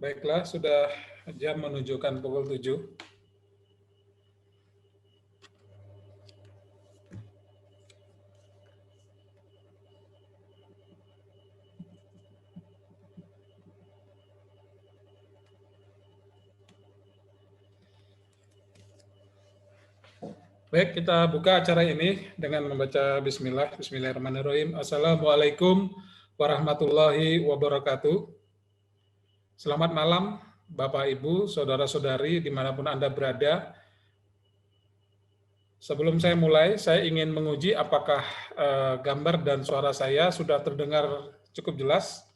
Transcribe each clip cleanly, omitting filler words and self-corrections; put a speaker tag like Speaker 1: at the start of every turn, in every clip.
Speaker 1: Baiklah, sudah jam menunjukkan pukul 7. Baik, kita buka acara ini dengan membaca Bismillah. Bismillahirrahmanirrahim. Assalamualaikum warahmatullahi wabarakatuh. Selamat malam, Bapak, Ibu, Saudara-saudari, dimanapun Anda berada. Sebelum saya mulai, saya ingin menguji apakah gambar dan suara saya sudah terdengar cukup jelas.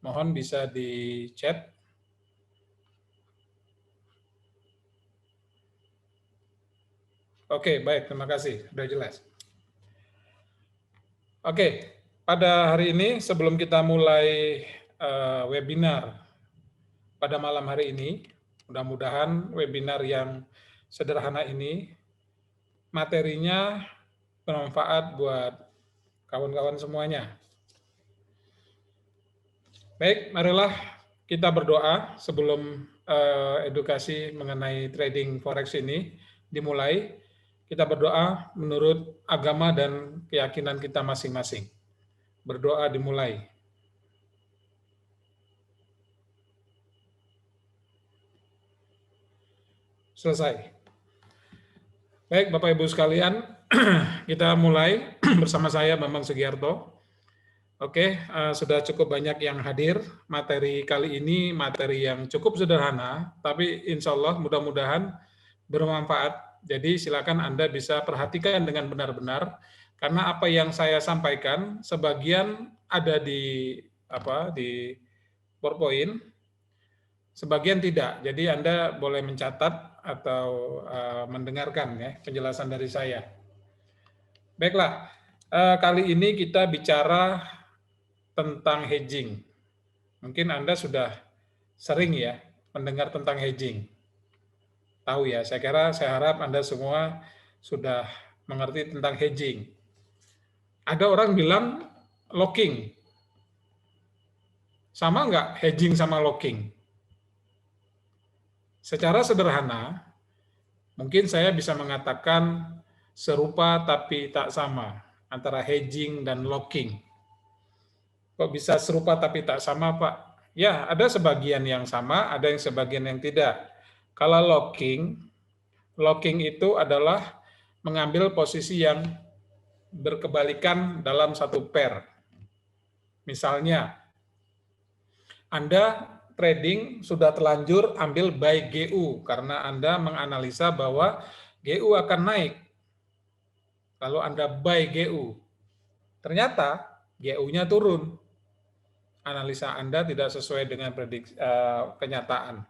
Speaker 1: Mohon bisa di chat. Oke, baik, terima kasih. Sudah jelas. Oke, pada hari ini sebelum kita mulai webinar pada malam hari ini, mudah-mudahan webinar yang sederhana ini materinya bermanfaat buat kawan-kawan semuanya. Baik, marilah kita berdoa sebelum edukasi mengenai trading forex ini dimulai. Kita berdoa menurut agama dan keyakinan kita masing-masing. Berdoa dimulai. Selesai. Baik, Bapak Ibu sekalian, kita mulai bersama saya Bambang Sugiarto. Oke, sudah cukup banyak yang hadir. Materi kali ini materi yang cukup sederhana, tapi insya Allah mudah-mudahan bermanfaat. Jadi silakan Anda bisa perhatikan dengan benar-benar, karena apa yang saya sampaikan sebagian ada di PowerPoint, sebagian tidak. Jadi Anda boleh mencatat atau mendengarkan ya penjelasan dari saya. Baiklah, kali ini kita bicara tentang hedging. Mungkin Anda sudah sering ya mendengar tentang hedging. Tahu ya, saya harap Anda semua sudah mengerti tentang hedging. Ada orang bilang locking. Sama nggak hedging sama locking? Secara sederhana, mungkin saya bisa mengatakan serupa tapi tak sama antara hedging dan locking. Kok bisa serupa tapi tak sama, Pak? Ya, ada sebagian yang sama, ada yang sebagian yang tidak. Kalau locking itu adalah mengambil posisi yang berkebalikan dalam satu pair. Misalnya, Anda trading sudah terlanjur ambil buy GU karena Anda menganalisa bahwa GU akan naik. Lalu Anda buy GU. Ternyata GU-nya turun. Analisa Anda tidak sesuai dengan prediksi kenyataan.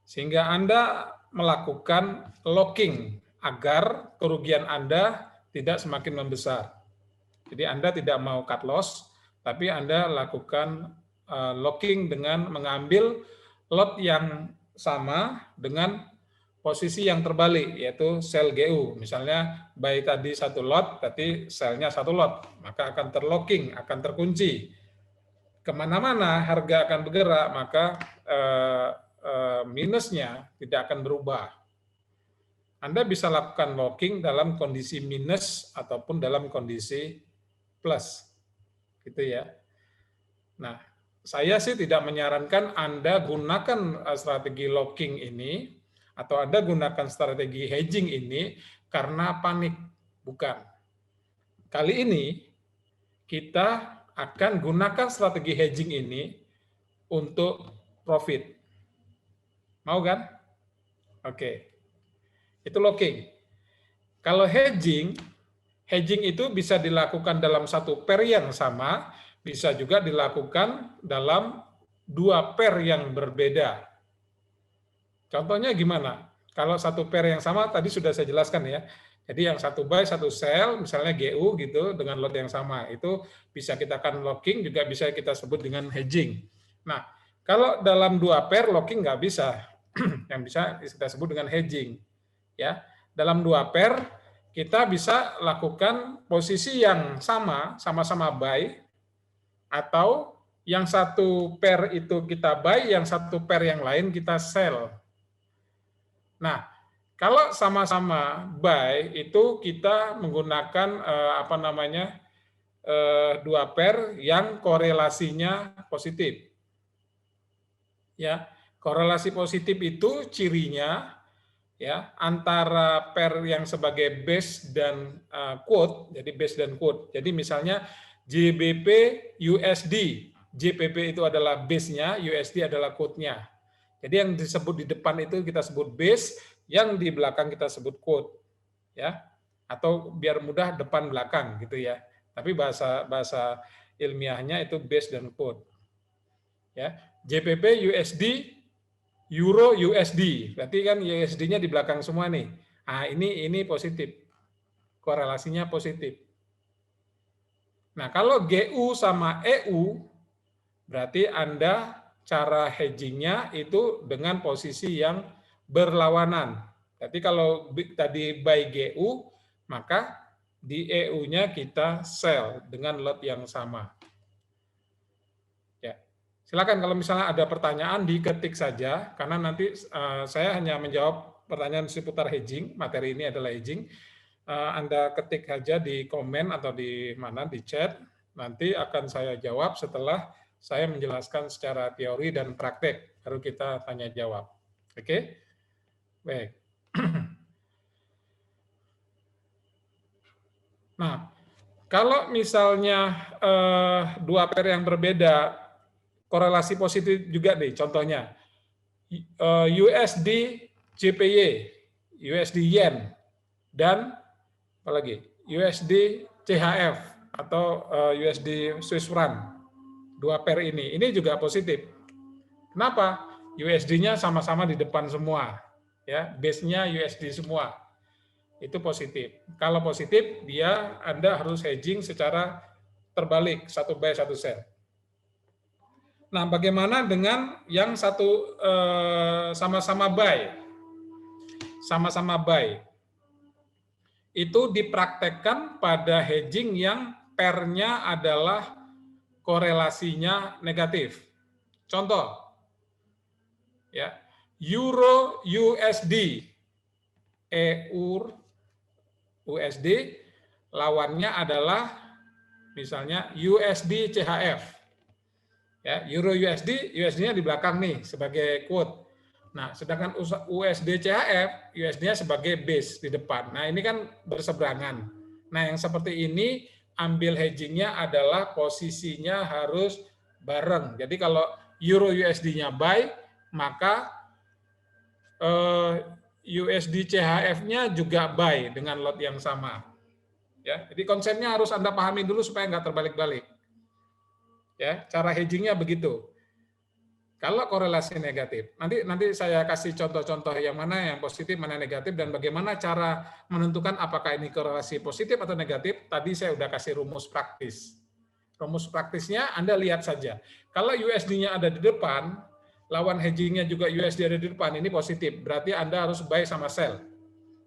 Speaker 1: Sehingga Anda melakukan locking agar kerugian Anda tidak semakin membesar. Jadi Anda tidak mau cut loss, tapi Anda lakukan locking dengan mengambil lot yang sama dengan posisi yang terbalik, yaitu sell GU. Misalnya buy tadi satu lot, berarti sell-nya satu lot, maka akan terlocking, akan terkunci. Kemana-mana harga akan bergerak, maka minusnya tidak akan berubah. Anda bisa lakukan locking dalam kondisi minus ataupun dalam kondisi plus, gitu ya. Nah, saya sih tidak menyarankan Anda gunakan strategi locking ini atau Anda gunakan strategi hedging ini karena panik, bukan. Kali ini kita akan gunakan strategi hedging ini untuk profit. Mau kan? Oke. Itu locking. Kalau hedging itu bisa dilakukan dalam satu pair yang sama, bisa juga dilakukan dalam dua pair yang berbeda. Contohnya gimana? Kalau satu pair yang sama, tadi sudah saya jelaskan ya. Jadi yang satu buy, satu sell, misalnya GU gitu, dengan lot yang sama. Itu bisa kita akan locking, juga bisa kita sebut dengan hedging. Nah, kalau dalam dua pair, locking nggak bisa. Yang bisa kita sebut dengan hedging. Ya, dalam dua pair, kita bisa lakukan posisi yang sama, sama-sama buy, atau Yang satu pair itu kita buy, yang satu pair yang lain kita sell. Nah, kalau sama-sama buy itu kita menggunakan apa namanya dua pair yang korelasinya positif. Ya, korelasi positif itu cirinya ya antara pair yang sebagai base dan quote, jadi base dan quote. Jadi misalnya JBP USD, JPP itu adalah base-nya, USD adalah quote-nya. Jadi yang disebut di depan itu kita sebut base, yang di belakang kita sebut quote, ya. Atau biar mudah depan belakang gitu ya. Tapi bahasa ilmiahnya itu base dan quote. Ya, JPP USD, Euro USD, berarti kan USD-nya di belakang semua nih. Nah, ini positif, korelasinya positif. Nah, kalau GU sama EU, berarti Anda cara hedging-nya itu dengan posisi yang berlawanan. Berarti kalau tadi buy GU, maka di EU-nya kita sell dengan lot yang sama. Ya. Silakan kalau misalnya ada pertanyaan diketik saja, karena nanti saya hanya menjawab pertanyaan seputar hedging, materi ini adalah hedging. Anda ketik saja di komen atau di mana, di chat, nanti akan saya jawab setelah saya menjelaskan secara teori dan praktek, baru kita tanya jawab. Oke? Baik. Nah, kalau misalnya dua pair yang berbeda, korelasi positif juga nih, contohnya USD JPY, USD Yen, dan apalagi USD CHF atau USD Swiss franc. Dua pair ini juga positif. Kenapa? USD-nya sama-sama di depan semua, ya, base-nya USD semua. Itu positif. Kalau positif, Anda harus hedging secara terbalik, satu buy satu sell. Nah, bagaimana dengan yang satu sama-sama buy? Sama-sama buy. Itu dipraktekkan pada hedging yang pair-nya adalah korelasinya negatif. Contoh, ya, Euro USD, EUR USD, lawannya adalah misalnya USD CHF. Ya, Euro USD, USD-nya di belakang nih sebagai quote. Nah, sedangkan USD CHF, USD-nya sebagai base di depan. Nah, ini kan berseberangan. Nah, yang seperti ini ambil hedging-nya adalah posisinya harus bareng. Jadi kalau Euro USD-nya buy, maka USD CHF-nya juga buy dengan lot yang sama. Ya, jadi konsepnya harus Anda pahami dulu supaya nggak terbalik-balik. Ya, cara hedgingnya begitu. Kalau korelasi negatif, nanti saya kasih contoh-contoh yang mana yang positif, mana negatif, dan bagaimana cara menentukan apakah ini korelasi positif atau negatif. Tadi saya udah kasih rumus praktis. Rumus praktisnya Anda lihat saja. Kalau USD-nya ada di depan, lawan hedgingnya juga USD ada di depan, ini positif. Berarti Anda harus buy sama sell.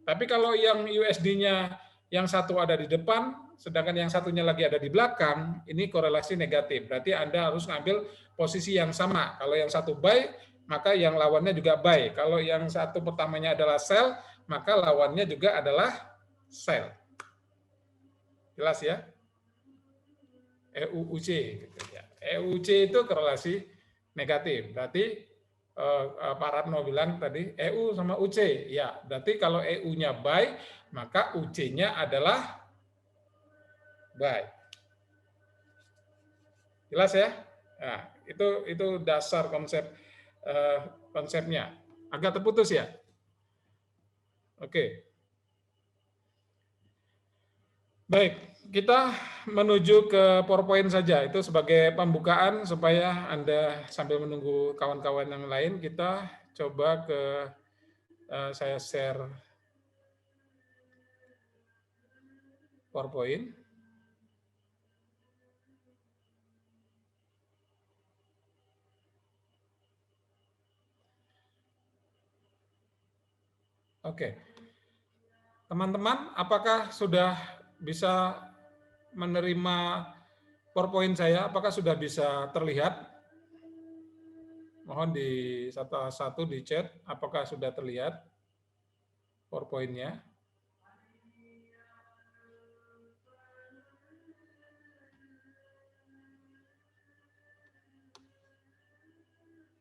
Speaker 1: Tapi kalau yang USD-nya yang satu ada di depan, sedangkan yang satunya lagi ada di belakang, ini korelasi negatif. Berarti Anda harus ngambil posisi yang sama. Kalau yang satu buy, maka yang lawannya juga buy. Kalau yang satu pertamanya adalah sell, maka lawannya juga adalah sell. Jelas ya? EUC. Gitu ya. EUC itu korelasi negatif. Berarti Pak Ratno bilang tadi EU sama UC. Ya, berarti kalau EU-nya buy, maka UC-nya adalah buy. Jelas ya? Nah, itu dasar konsepnya. Agak terputus ya? Oke. Baik, kita menuju ke PowerPoint saja. Itu sebagai pembukaan supaya Anda sambil menunggu kawan-kawan yang lain, kita coba ke saya share PowerPoint. Oke. Teman-teman, apakah sudah bisa menerima PowerPoint saya, apakah sudah bisa terlihat? Mohon di satu di chat, apakah sudah terlihat PowerPoint-nya?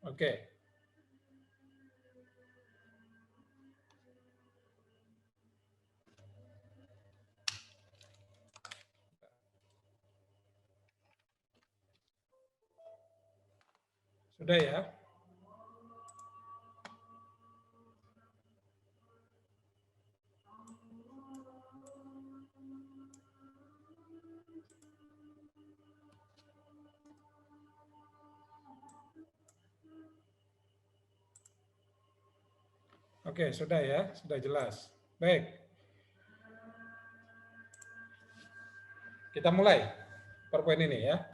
Speaker 1: Oke. Sudah ya? Oke, sudah ya, sudah jelas. Baik. Kita mulai PowerPoint ini ya.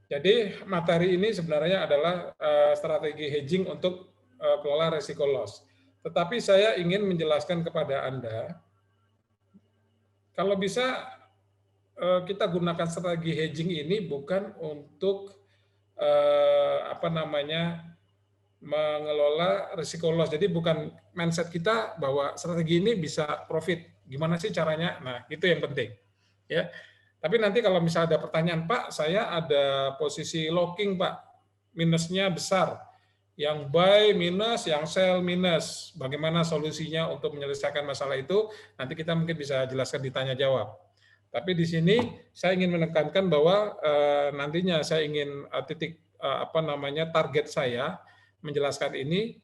Speaker 1: Jadi materi ini sebenarnya adalah strategi hedging untuk kelola resiko loss. Tetapi saya ingin menjelaskan kepada Anda, kalau bisa kita gunakan strategi hedging ini bukan untuk mengelola risiko loss. Jadi bukan mindset kita bahwa strategi ini bisa profit. Gimana sih caranya? Nah, itu yang penting. Ya. Tapi nanti kalau misalnya ada pertanyaan, Pak, saya ada posisi locking, Pak, minusnya besar. Yang buy minus, yang sell minus. Bagaimana solusinya untuk menyelesaikan masalah itu? Nanti kita mungkin bisa jelaskan di tanya jawab. Tapi di sini saya ingin menekankan bahwa nantinya saya ingin target saya menjelaskan ini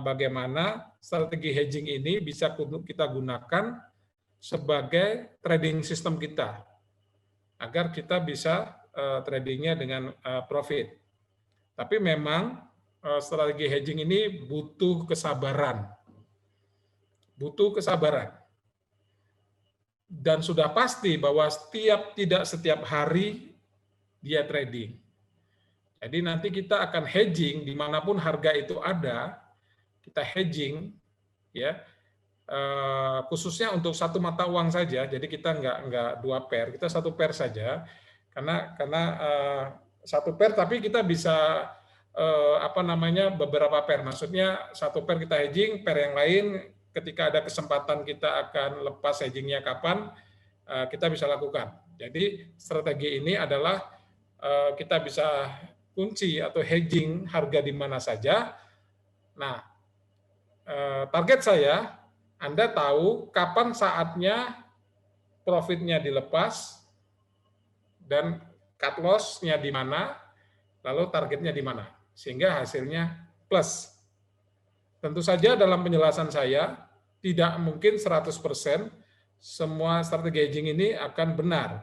Speaker 1: bagaimana strategi hedging ini bisa kita gunakan sebagai trading system kita agar kita bisa tradingnya dengan profit. Tapi memang strategi hedging ini butuh kesabaran. Butuh kesabaran. Dan sudah pasti bahwa tidak setiap hari dia trading. Jadi nanti kita akan hedging dimanapun harga itu ada, kita hedging, ya khususnya untuk satu mata uang saja. Jadi kita nggak dua pair, kita satu pair saja, karena satu pair tapi kita bisa beberapa pair. Maksudnya satu pair kita hedging, pair yang lain ketika ada kesempatan kita akan lepas hedgingnya kapan kita bisa lakukan. Jadi strategi ini adalah kita bisa kunci atau hedging harga di mana saja. Nah, target saya, Anda tahu kapan saatnya profitnya dilepas dan cut loss-nya di mana, lalu targetnya di mana, sehingga hasilnya plus. Tentu saja dalam penjelasan saya, tidak mungkin 100% semua strategi hedging ini akan benar.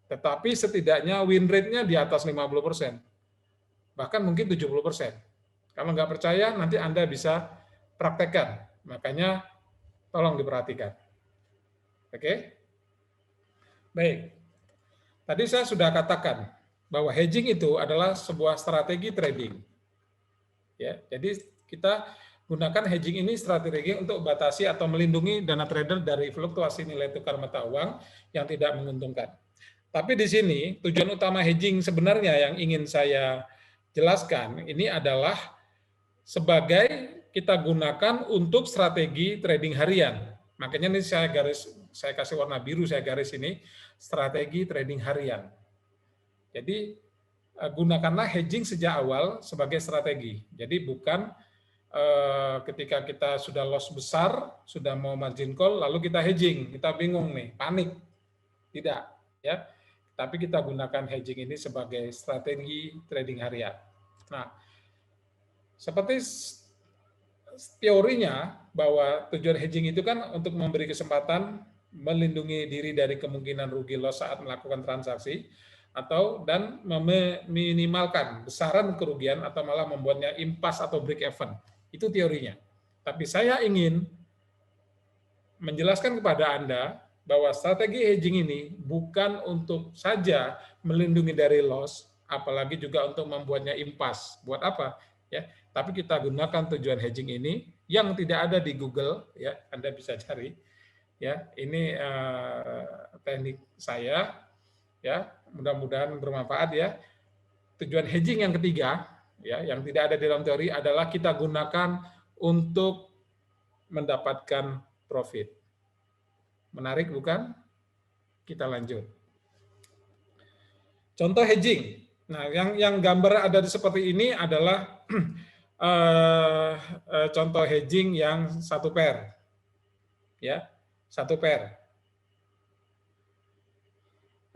Speaker 1: Tetapi setidaknya win rate-nya di atas 50%. Bahkan mungkin 70%. Kalau nggak percaya, nanti Anda bisa praktekkan. Makanya tolong diperhatikan. Oke? Baik. Tadi saya sudah katakan bahwa hedging itu adalah sebuah strategi trading. Ya, jadi kita gunakan hedging ini strategi untuk batasi atau melindungi dana trader dari fluktuasi nilai tukar mata uang yang tidak menguntungkan. Tapi di sini tujuan utama hedging sebenarnya yang ingin saya jelaskan ini adalah sebagai kita gunakan untuk strategi trading harian. Makanya ini saya kasih warna biru, saya garis ini strategi trading harian. Jadi gunakanlah hedging sejak awal sebagai strategi. Jadi bukan ketika kita sudah loss besar, sudah mau margin call, lalu kita hedging, kita bingung nih, panik. Tidak, ya. Tapi kita gunakan hedging ini sebagai strategi trading harian. Nah, seperti teorinya bahwa tujuan hedging itu kan untuk memberi kesempatan melindungi diri dari kemungkinan rugi loss saat melakukan transaksi dan meminimalkan besaran kerugian atau malah membuatnya impasse atau break even. Itu teorinya. Tapi saya ingin menjelaskan kepada Anda bahwa strategi hedging ini bukan untuk saja melindungi dari loss, apalagi juga untuk membuatnya impasse. Buat apa? Ya, tapi kita gunakan tujuan hedging ini yang tidak ada di Google, ya, Anda bisa cari. Ya, ini teknik saya. Ya, mudah-mudahan bermanfaat ya. Tujuan hedging yang ketiga, ya, yang tidak ada di dalam teori adalah kita gunakan untuk mendapatkan profit. Menarik bukan? Kita lanjut. Contoh hedging. Nah, yang gambar ada seperti ini adalah contoh hedging yang satu pair. Ya, satu pair.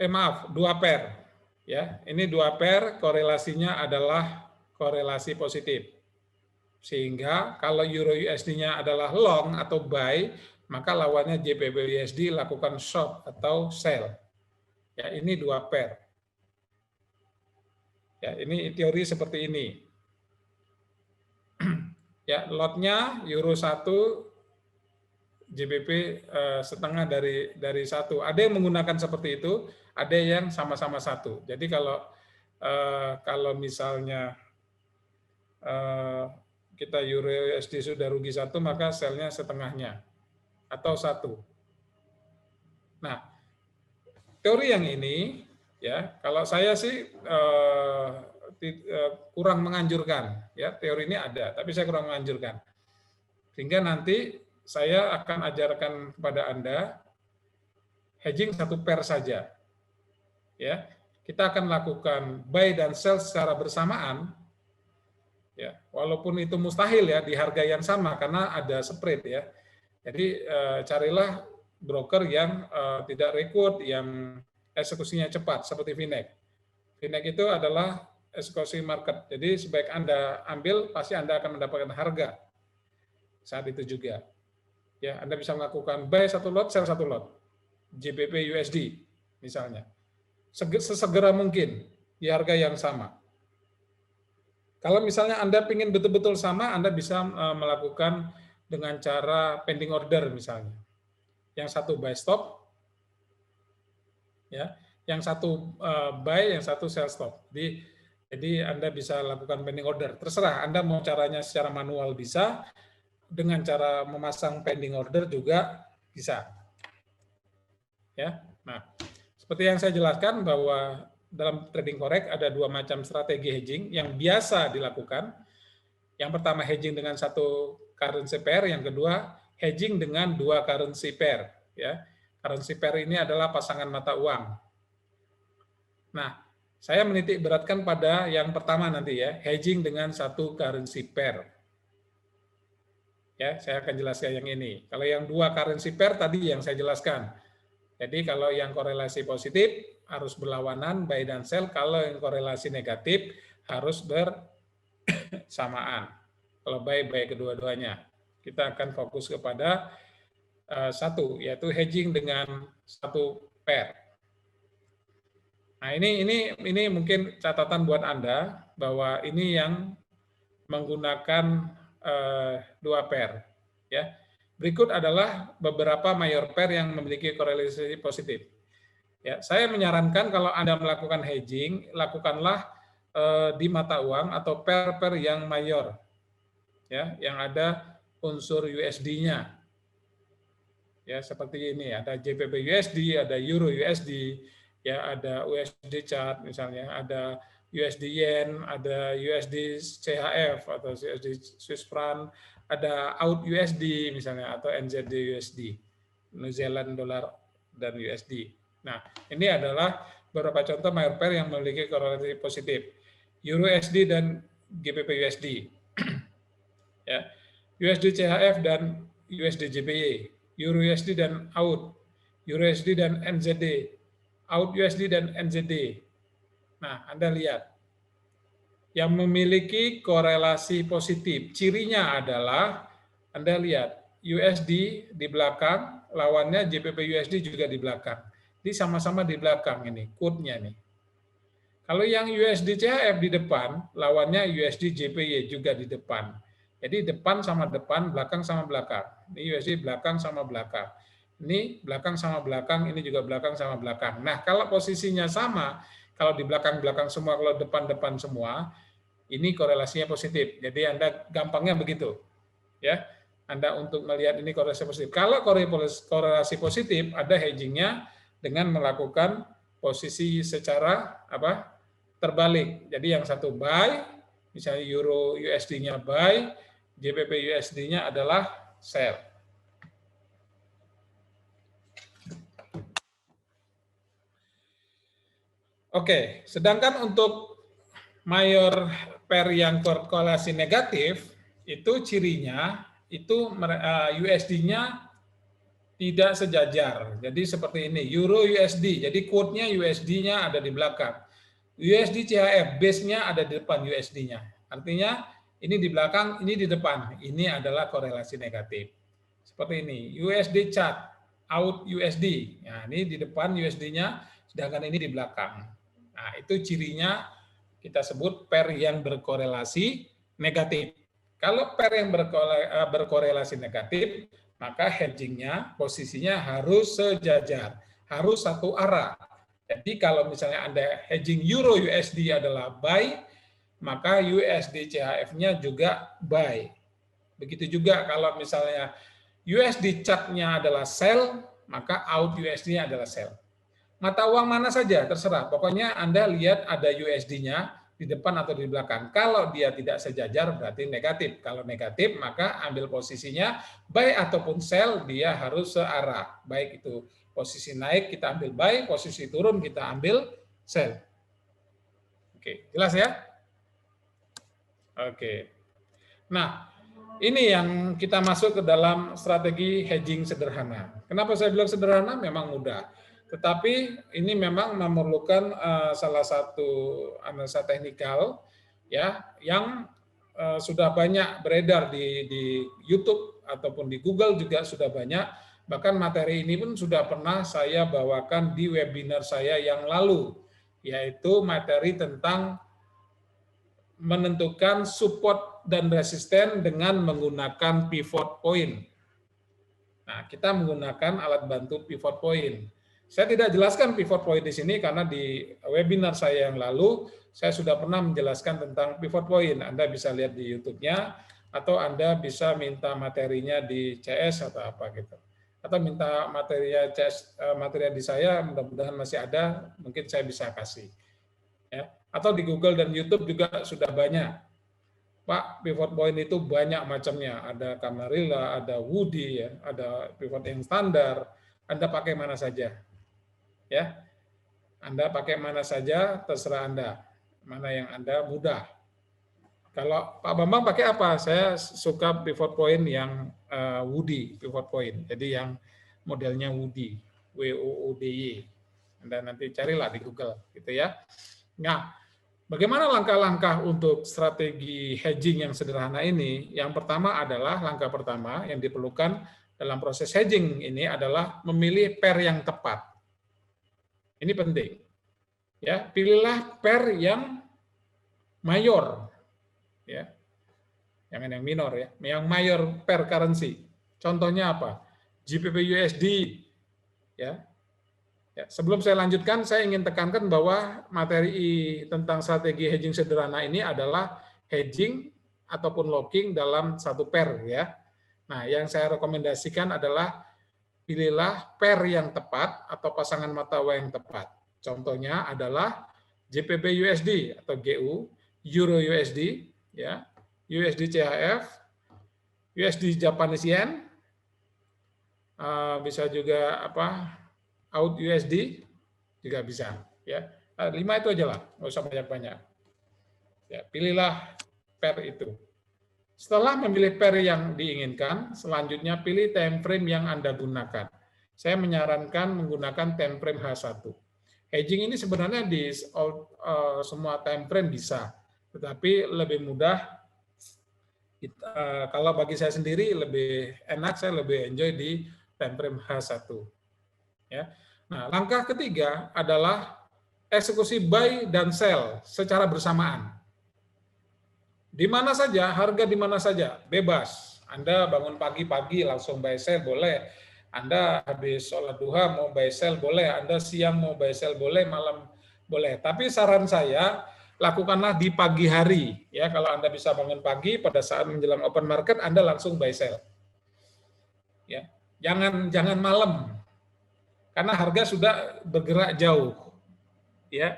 Speaker 1: Maaf, dua pair. Ya, ini dua pair, korelasinya adalah korelasi positif. Sehingga kalau Euro USD-nya adalah long atau buy, maka lawannya JPY USD lakukan short atau sell. Ya, ini dua pair. Ya, ini teori seperti ini. Ya, lotnya Euro 1, JBP setengah dari 1. Ada yang menggunakan seperti itu, ada yang sama-sama 1. Jadi kalau misalnya kita Euro USD sudah rugi 1, maka sell-nya setengahnya atau 1. Nah, teori yang ini ya, kalau saya sih kurang menganjurkan, ya, teori ini ada, tapi saya kurang menganjurkan. Sehingga nanti saya akan ajarkan kepada Anda hedging satu pair saja. Ya, kita akan lakukan buy dan sell secara bersamaan. Ya, walaupun itu mustahil ya di harga yang sama karena ada spread ya. Jadi carilah broker yang tidak rekrut, yang eksekusinya cepat seperti Finex. Finex itu adalah eksekusi market. Jadi sebaik Anda ambil, pasti Anda akan mendapatkan harga saat itu juga. Ya, Anda bisa melakukan buy satu lot, sell satu lot. JPY USD misalnya. Sesegera mungkin di harga yang sama. Kalau misalnya Anda ingin betul-betul sama, Anda bisa melakukan dengan cara pending order misalnya. Yang satu buy stop, ya, yang satu buy, yang satu sell stop. Jadi Anda bisa lakukan pending order. Terserah Anda mau caranya secara manual bisa, dengan cara memasang pending order juga bisa. Ya, nah seperti yang saya jelaskan bahwa dalam trading forex ada dua macam strategi hedging yang biasa dilakukan. Yang pertama hedging dengan satu currency pair, yang kedua hedging dengan dua currency pair. Ya, currency pair ini adalah pasangan mata uang. Nah, saya menitik beratkan pada yang pertama nanti ya, hedging dengan satu currency pair. Ya, saya akan jelaskan yang ini. Kalau yang dua currency pair tadi yang saya jelaskan. Jadi kalau yang korelasi positif harus berlawanan buy dan sell, kalau yang korelasi negatif harus bersamaan. Kalau buy kedua-duanya. Kita akan fokus kepada satu, yaitu hedging dengan satu pair. Nah, ini mungkin catatan buat Anda bahwa ini yang menggunakan dua pair. Ya. Berikut adalah beberapa mayor pair yang memiliki korelasi positif. Ya, saya menyarankan kalau Anda melakukan hedging, lakukanlah di mata uang atau pair-pair yang mayor, ya, yang ada unsur USD-nya. Ya, seperti ini, ada JPY USD, ada Euro USD, ya, ada USD chart misalnya, ada USD Yen, ada USD CHF atau USD Swiss franc, ada AUD USD misalnya atau NZD USD, New Zealand dollar dan USD. Nah, ini adalah beberapa contoh mayor pair yang memiliki korelasi positif. Euro USD dan GBP USD. Ya. USD CHF dan USD JPY, Euro USD dan AUD, Euro USD dan NZD, AUD USD dan NZD. Nah, Anda lihat, yang memiliki korelasi positif, cirinya adalah, Anda lihat, USD di belakang, lawannya JPY USD juga di belakang. Jadi sama-sama di belakang ini, quote-nya nih. Kalau yang USD CHF di depan, lawannya USD JPY juga di depan. Jadi depan sama depan, belakang sama belakang. Ini USD belakang sama belakang. Ini belakang sama belakang, ini juga belakang sama belakang. Nah, kalau posisinya sama, kalau di belakang-belakang semua, kalau depan-depan semua, ini korelasinya positif. Jadi Anda gampangnya begitu. Ya, Anda untuk melihat ini korelasi positif. Kalau korelasi positif, ada hedgingnya dengan melakukan posisi secara terbalik. Jadi yang satu buy, misalnya euro USD-nya buy, JPP USD-nya adalah sell. Oke, sedangkan untuk mayor pair yang korelasi negatif, itu cirinya itu USD-nya tidak sejajar. Jadi seperti ini, euro USD. Jadi quote-nya USD-nya ada di belakang. USD CHF, base-nya ada di depan USD-nya. Artinya ini di belakang, ini di depan. Ini adalah korelasi negatif. Seperti ini, USD chart, out USD. Nah, ini di depan USD-nya, sedangkan ini di belakang. Nah, itu cirinya kita sebut pair yang berkorelasi negatif. Kalau pair yang berkorelasi negatif, maka hedging-nya, posisinya harus sejajar, harus satu arah. Jadi kalau misalnya Anda hedging euro USD adalah buy, maka USD CHF-nya juga buy. Begitu juga kalau misalnya USD chart-nya adalah sell, maka out USD-nya adalah sell. Mata uang mana saja, terserah. Pokoknya Anda lihat ada USD-nya di depan atau di belakang. Kalau dia tidak sejajar, berarti negatif. Kalau negatif, maka ambil posisinya, buy ataupun sell, dia harus searah. Baik itu posisi naik, kita ambil buy, posisi turun, kita ambil sell. Oke, jelas ya? Oke. Nah, ini yang kita masuk ke dalam strategi hedging sederhana. Kenapa saya bilang sederhana? Memang mudah. Tetapi ini memang memerlukan salah satu analisa teknikal ya yang sudah banyak beredar di YouTube ataupun di Google juga sudah banyak. Bahkan materi ini pun sudah pernah saya bawakan di webinar saya yang lalu, yaitu materi tentang menentukan support dan resisten dengan menggunakan pivot point. Nah, kita menggunakan alat bantu pivot point. Saya tidak jelaskan pivot point di sini karena di webinar saya yang lalu saya sudah pernah menjelaskan tentang pivot point. Anda bisa lihat di YouTube-nya atau Anda bisa minta materinya di CS atau apa gitu. Atau minta materinya CS, materi di saya, mudah-mudahan masih ada, mungkin saya bisa kasih. Ya. Atau di Google dan YouTube juga sudah banyak. Pak, pivot point itu banyak macamnya. Ada Camarilla, ada Woody, ya, ada pivot yang standar. Anda pakai mana saja. Ya, Anda pakai mana saja, terserah Anda. Mana yang Anda mudah. Kalau Pak Bambang pakai apa? Saya suka pivot point yang Woody, pivot point. Jadi yang modelnya Woody, WOODY. Anda nanti carilah di Google, gitu ya. Nah, bagaimana langkah-langkah untuk strategi hedging yang sederhana ini? Yang pertama adalah, langkah pertama yang diperlukan dalam proses hedging ini adalah memilih pair yang tepat. Ini penting. Ya, pilihlah pair yang mayor. Ya. Jangan yang minor ya. Yang mayor pair currency. Contohnya apa? JPP USD. Ya. Ya, sebelum saya lanjutkan, saya ingin tekankan bahwa materi tentang strategi hedging sederhana ini adalah hedging ataupun locking dalam satu pair ya. Nah, yang saya rekomendasikan adalah pilihlah pair yang tepat atau pasangan mata uang yang tepat. Contohnya adalah JPP USD atau GU, Euro USD, ya, USD CHF, USD Japanese Yen, bisa juga out USD juga bisa. Ya, 5 itu aja lah, nggak usah banyak-banyak. Ya, pilihlah pair itu. Setelah memilih pair yang diinginkan, selanjutnya pilih time frame yang Anda gunakan. Saya menyarankan menggunakan time frame H1. Hedging ini sebenarnya di semua time frame bisa, tetapi lebih mudah, kalau bagi saya sendiri lebih enak, saya lebih enjoy di time frame H1. Ya. Nah, langkah ketiga adalah eksekusi buy dan sell secara bersamaan. Di mana saja, harga di mana saja, bebas. Anda bangun pagi-pagi langsung buy sell boleh. Anda habis sholat duha mau buy sell boleh. Anda siang mau buy sell boleh, malam boleh. Tapi saran saya, lakukanlah di pagi hari. Ya, kalau Anda bisa bangun pagi pada saat menjelang open market, Anda langsung buy sell. Ya, jangan malam. Karena harga sudah bergerak jauh. ya,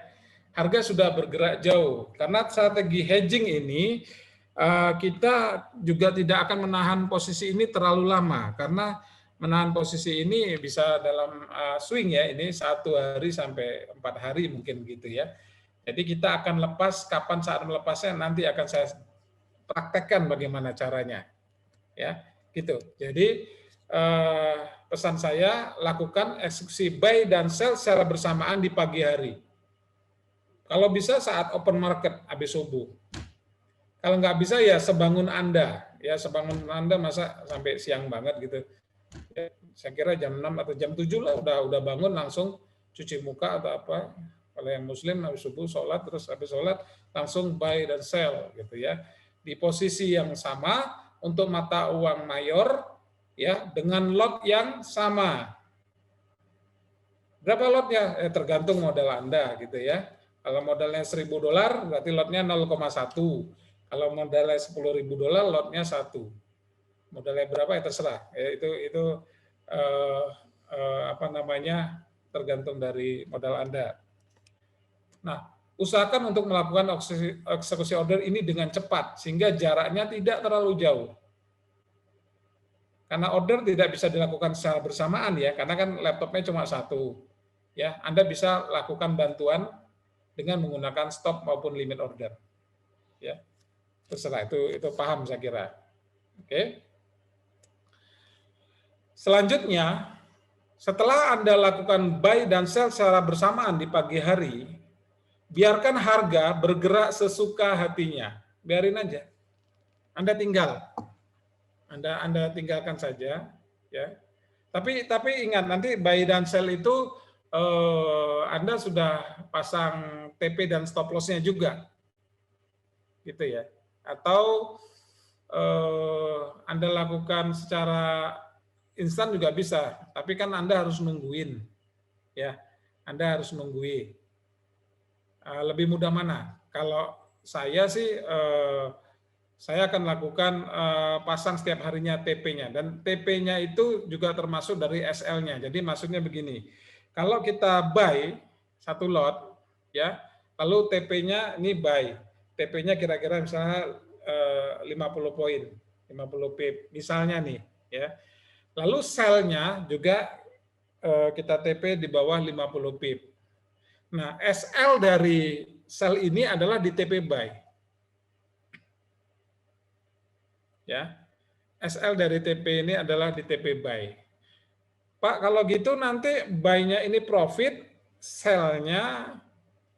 Speaker 1: harga sudah bergerak jauh. Karena strategi hedging ini kita juga tidak akan menahan posisi ini terlalu lama, karena menahan posisi ini bisa dalam swing ya, ini 1 hari sampai 4 hari mungkin gitu ya. Jadi kita akan lepas, kapan saat melepasnya nanti akan saya praktekkan bagaimana caranya, ya gitu. Jadi pesan saya, lakukan eksekusi buy dan sell secara bersamaan di pagi hari. Kalau bisa saat open market habis subuh. Kalau nggak bisa ya sebangun Anda, ya sebangun Anda masa sampai siang banget gitu. Ya, saya kira jam 6 atau jam 7 lah udah bangun langsung cuci muka atau apa. Kalau yang muslim habis subuh sholat, terus habis sholat langsung buy dan sell gitu ya. Di posisi yang sama untuk mata uang mayor ya dengan lot yang sama. Berapa lotnya? Tergantung modal Anda gitu ya. Kalau modalnya $1.000 berarti lotnya 0,1. Kalau modalnya $10.000 lotnya 1. Modalnya berapa ya terserah. Ya, itu apa namanya tergantung dari modal Anda. Nah, usahakan untuk melakukan eksekusi order ini dengan cepat sehingga jaraknya tidak terlalu jauh. Karena order tidak bisa dilakukan secara bersamaan ya, karena kan laptopnya cuma satu. Ya, Anda bisa lakukan bantuan dengan menggunakan stop maupun limit order. Ya, terserah itu paham saya kira. Oke. Selanjutnya, setelah Anda lakukan buy dan sell secara bersamaan di pagi hari, biarkan harga bergerak sesuka hatinya. Biarin aja. Anda tinggalkan saja, ya. Tapi ingat nanti buy dan sell itu Anda sudah pasang TP dan stop loss-nya juga, gitu ya. Atau Anda lakukan secara instan juga bisa, tapi kan Anda harus nungguin, ya. Anda harus nunggui. Lebih mudah mana? Kalau saya sih saya akan lakukan pasang setiap harinya TP-nya, dan TP-nya itu juga termasuk dari SL-nya. Jadi maksudnya begini, kalau kita buy satu lot, ya, lalu TP-nya ini buy, TP-nya kira-kira misalnya 50 poin, 50 pip, misalnya nih, ya. Lalu sell-nya juga kita TP di bawah 50 pip. Nah, SL dari sell ini adalah di TP buy. Ya, SL dari TP ini adalah di TP buy. Pak, kalau gitu nanti buy-nya ini profit, sell-nya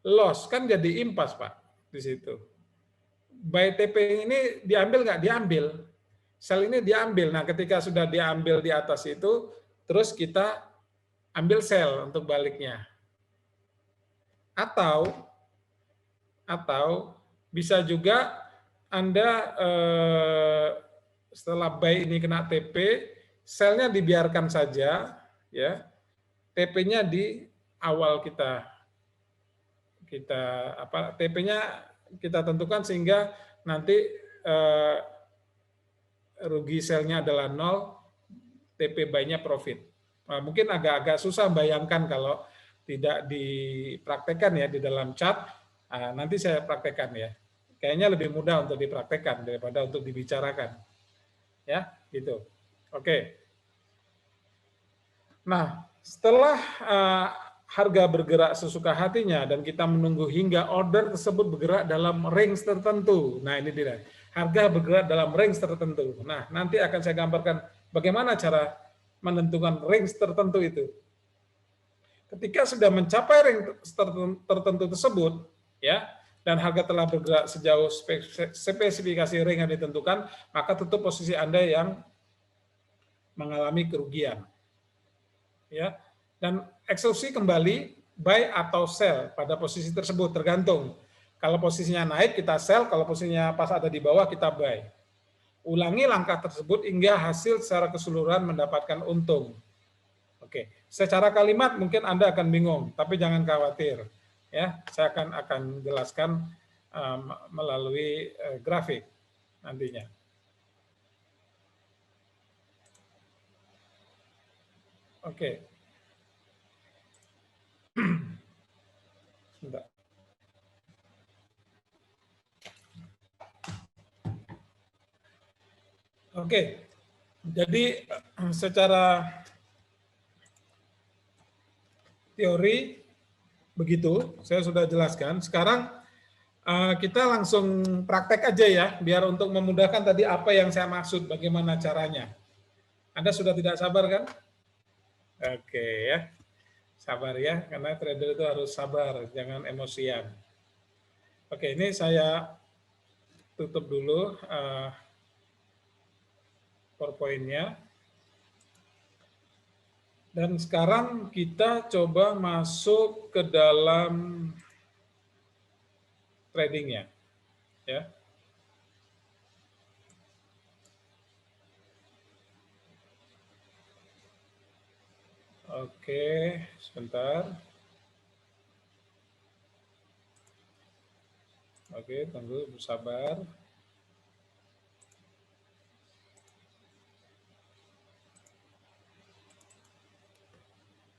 Speaker 1: loss, kan jadi impas Pak di situ. Buy TP ini diambil nggak? Diambil. Sell ini diambil. Nah, ketika sudah diambil di atas itu, terus kita ambil sell untuk baliknya. Atau bisa juga Anda setelah buy ini kena TP, sell-nya dibiarkan saja, ya, TP-nya di awal TP-nya kita tentukan sehingga nanti rugi sell-nya adalah 0, TP buy-nya profit. Nah, mungkin agak-agak susah bayangkan kalau tidak dipraktekkan ya di dalam chart. Nanti saya praktekkan ya. Kayaknya lebih mudah untuk dipraktekkan daripada untuk dibicarakan. Ya, gitu. Oke. Nah, setelah harga bergerak sesuka hatinya dan kita menunggu hingga order tersebut bergerak dalam range tertentu. Nah, ini dia. Harga bergerak dalam range tertentu. Nah, nanti akan saya gambarkan bagaimana cara menentukan range tertentu itu. Ketika sudah mencapai range tertentu tersebut, ya, dan harga telah bergerak sejauh spesifikasi range yang ditentukan, maka tutup posisi Anda yang mengalami kerugian. Ya, dan eksekusi kembali buy atau sell pada posisi tersebut, tergantung. Kalau posisinya naik kita sell, kalau posisinya pas ada di bawah kita buy. Ulangi langkah tersebut hingga hasil secara keseluruhan mendapatkan untung. Oke, secara kalimat mungkin Anda akan bingung, tapi jangan khawatir. Ya, saya akan jelaskan melalui grafik nantinya. Oke. Sebentar Oke, jadi secara teori begitu, saya sudah jelaskan. Sekarang kita langsung praktek aja ya, biar untuk memudahkan tadi apa yang saya maksud, bagaimana caranya. Anda sudah tidak sabar kan? Oke ya, sabar ya, karena trader itu harus sabar, jangan emosian. Oke, ini saya tutup dulu PowerPoint-nya. Dan sekarang kita coba masuk ke dalam tradingnya, ya. Oke, sebentar. Oke, tunggu, bersabar.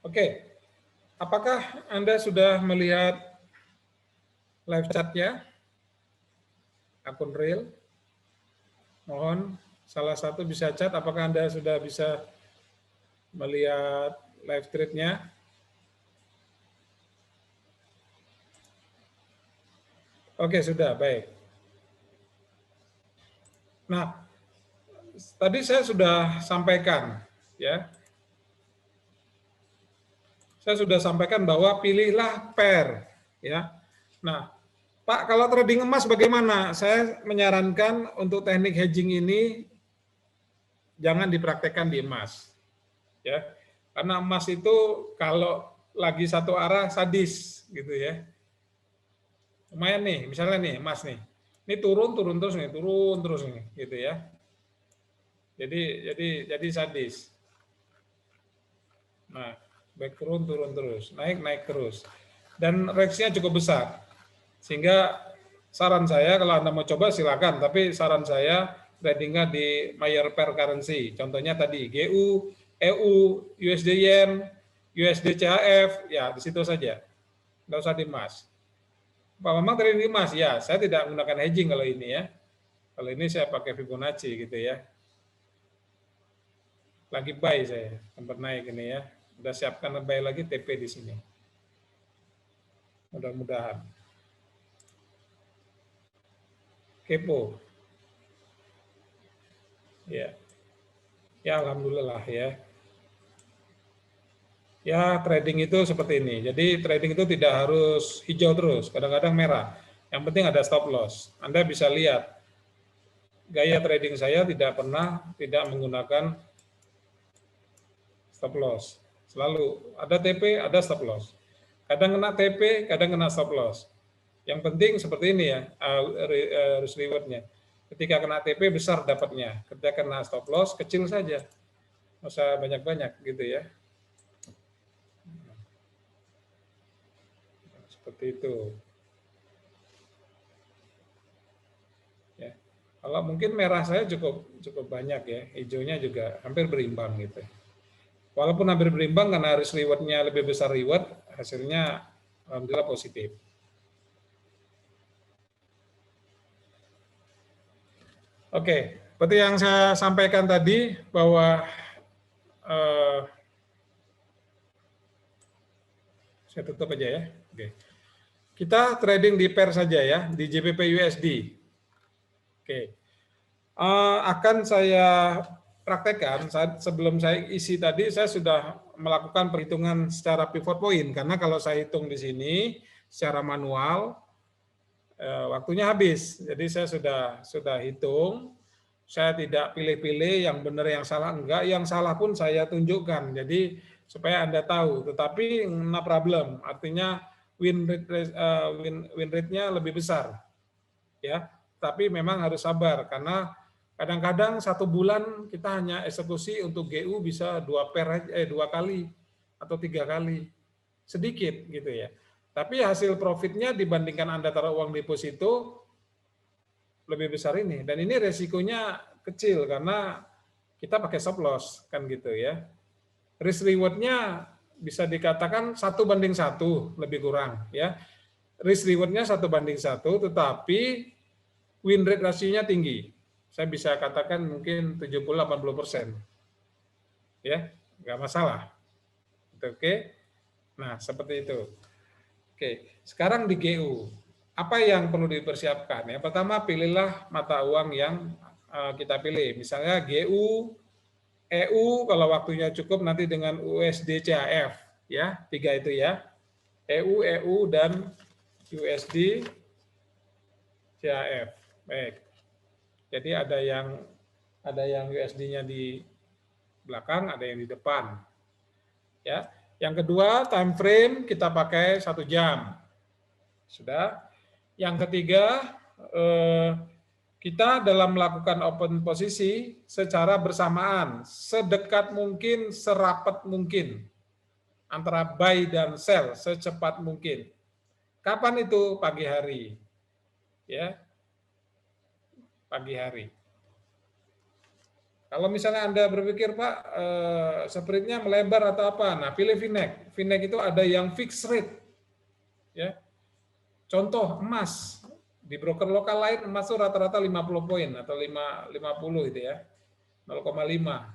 Speaker 1: Oke, apakah Anda sudah melihat live chat-nya? Akun real? Mohon salah satu bisa chat, apakah Anda sudah bisa melihat live trade-nya? Oke, sudah, baik. Nah, tadi saya sudah sampaikan, ya. Saya sudah sampaikan bahwa pilihlah pair, ya. Nah, Pak, kalau trading emas bagaimana? Saya menyarankan untuk teknik hedging ini jangan dipraktekkan di emas, ya. Karena emas itu kalau lagi satu arah sadis, gitu ya. Lumayan nih, misalnya nih emas nih, ini turun terus nih, turun terus nih, gitu ya. Jadi sadis. Nah, baik turun terus, naik terus, dan reaksinya cukup besar. Sehingga saran saya kalau Anda mau coba silakan, tapi saran saya tradingnya di major pair currency. Contohnya tadi GU, EU, USD Yen, USD CHF, ya di situ saja. Nggak usah di emas. Pak Mamang trading di emas, ya saya tidak menggunakan hedging kalau ini ya. Kalau ini saya pakai Fibonacci gitu ya. Lagi buy saya, sempat naik ini ya. Udah siapkan buy lagi TP di sini. Mudah-mudahan. Kepo. Ya. Ya alhamdulillah ya. Ya trading itu seperti ini. Jadi trading itu tidak harus hijau terus, kadang-kadang merah. Yang penting ada stop loss. Anda bisa lihat gaya trading saya tidak pernah tidak menggunakan stop loss. Selalu ada TP, ada stop loss. Kadang kena TP, kadang kena stop loss. Yang penting seperti ini ya, risk reward-nya. Ketika kena TP besar dapatnya, ketika kena stop loss kecil saja. Nggak usah banyak-banyak gitu ya. Seperti itu. Ya. Kalau mungkin merah saya cukup banyak ya, hijaunya juga hampir berimbang gitu. Walaupun hampir berimbang karena risk reward-nya lebih besar reward, hasilnya alhamdulillah positif. Oke, seperti yang saya sampaikan tadi bahwa saya tutup aja ya. Oke. Kita trading di pair saja ya, di JPP USD. Oke. Akan saya praktekkan sebelum saya isi tadi, saya sudah melakukan perhitungan secara pivot point karena kalau saya hitung di sini secara manual waktunya habis. Jadi saya sudah hitung. Saya tidak pilih-pilih yang benar yang salah enggak, yang salah pun saya tunjukkan. Jadi supaya Anda tahu. Tetapi no problem, artinya win rate-nya lebih besar. Ya, tapi memang harus sabar karena kadang-kadang 1 bulan kita hanya eksekusi untuk GU bisa 2 kali atau 3 kali. Sedikit gitu ya. Tapi hasil profitnya dibandingkan Anda taruh uang deposito lebih besar ini, dan ini resikonya kecil karena kita pakai stop loss kan gitu ya. Risk reward-nya bisa dikatakan 1:1 lebih kurang ya. Risk reward-nya 1:1, tetapi win rate rasionya tinggi Saya bisa katakan mungkin 70-80%. Ya, nggak masalah. Oke. Nah, seperti itu. Oke, sekarang di GU. Apa yang perlu dipersiapkan? Yang pertama, pilihlah mata uang yang kita pilih. Misalnya GU, EU kalau waktunya cukup nanti dengan USD CHF, ya, 3 itu ya. EU, dan USD CHF. Baik. Jadi ada yang USD-nya di belakang, ada yang di depan. Ya. Yang kedua, time frame kita pakai 1 jam. Sudah. Yang ketiga, kita dalam melakukan open posisi secara bersamaan, sedekat mungkin, serapat mungkin antara buy dan sell secepat mungkin. Kapan itu? Pagi hari. Ya. Pagi hari. Kalau misalnya Anda berpikir, Pak, spreadnya melebar atau apa? Nah, pilih VNEG. VNEG itu ada yang fixed rate. Ya. Contoh emas. Di broker lokal lain emas itu rata-rata 50 poin atau 50 itu ya. 0,5.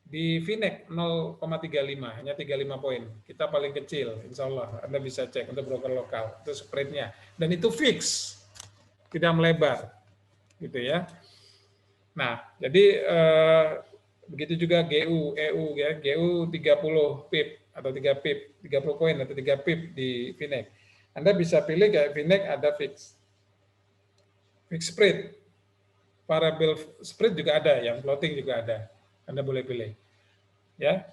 Speaker 1: Di VNEG 0,35, hanya 35 poin. Kita paling kecil, insya Allah. Anda bisa cek untuk broker lokal. Itu spreadnya. Dan itu fix. Tidak melebar. Gitu ya. Nah, jadi begitu juga GU, EU ya, GU 30 pip atau 3 pip, 30 poin atau 3 pip di VNEG. Anda bisa pilih kayak VNEG ada fix spread. Variable spread juga ada, yang floating juga ada. Anda boleh pilih. Ya.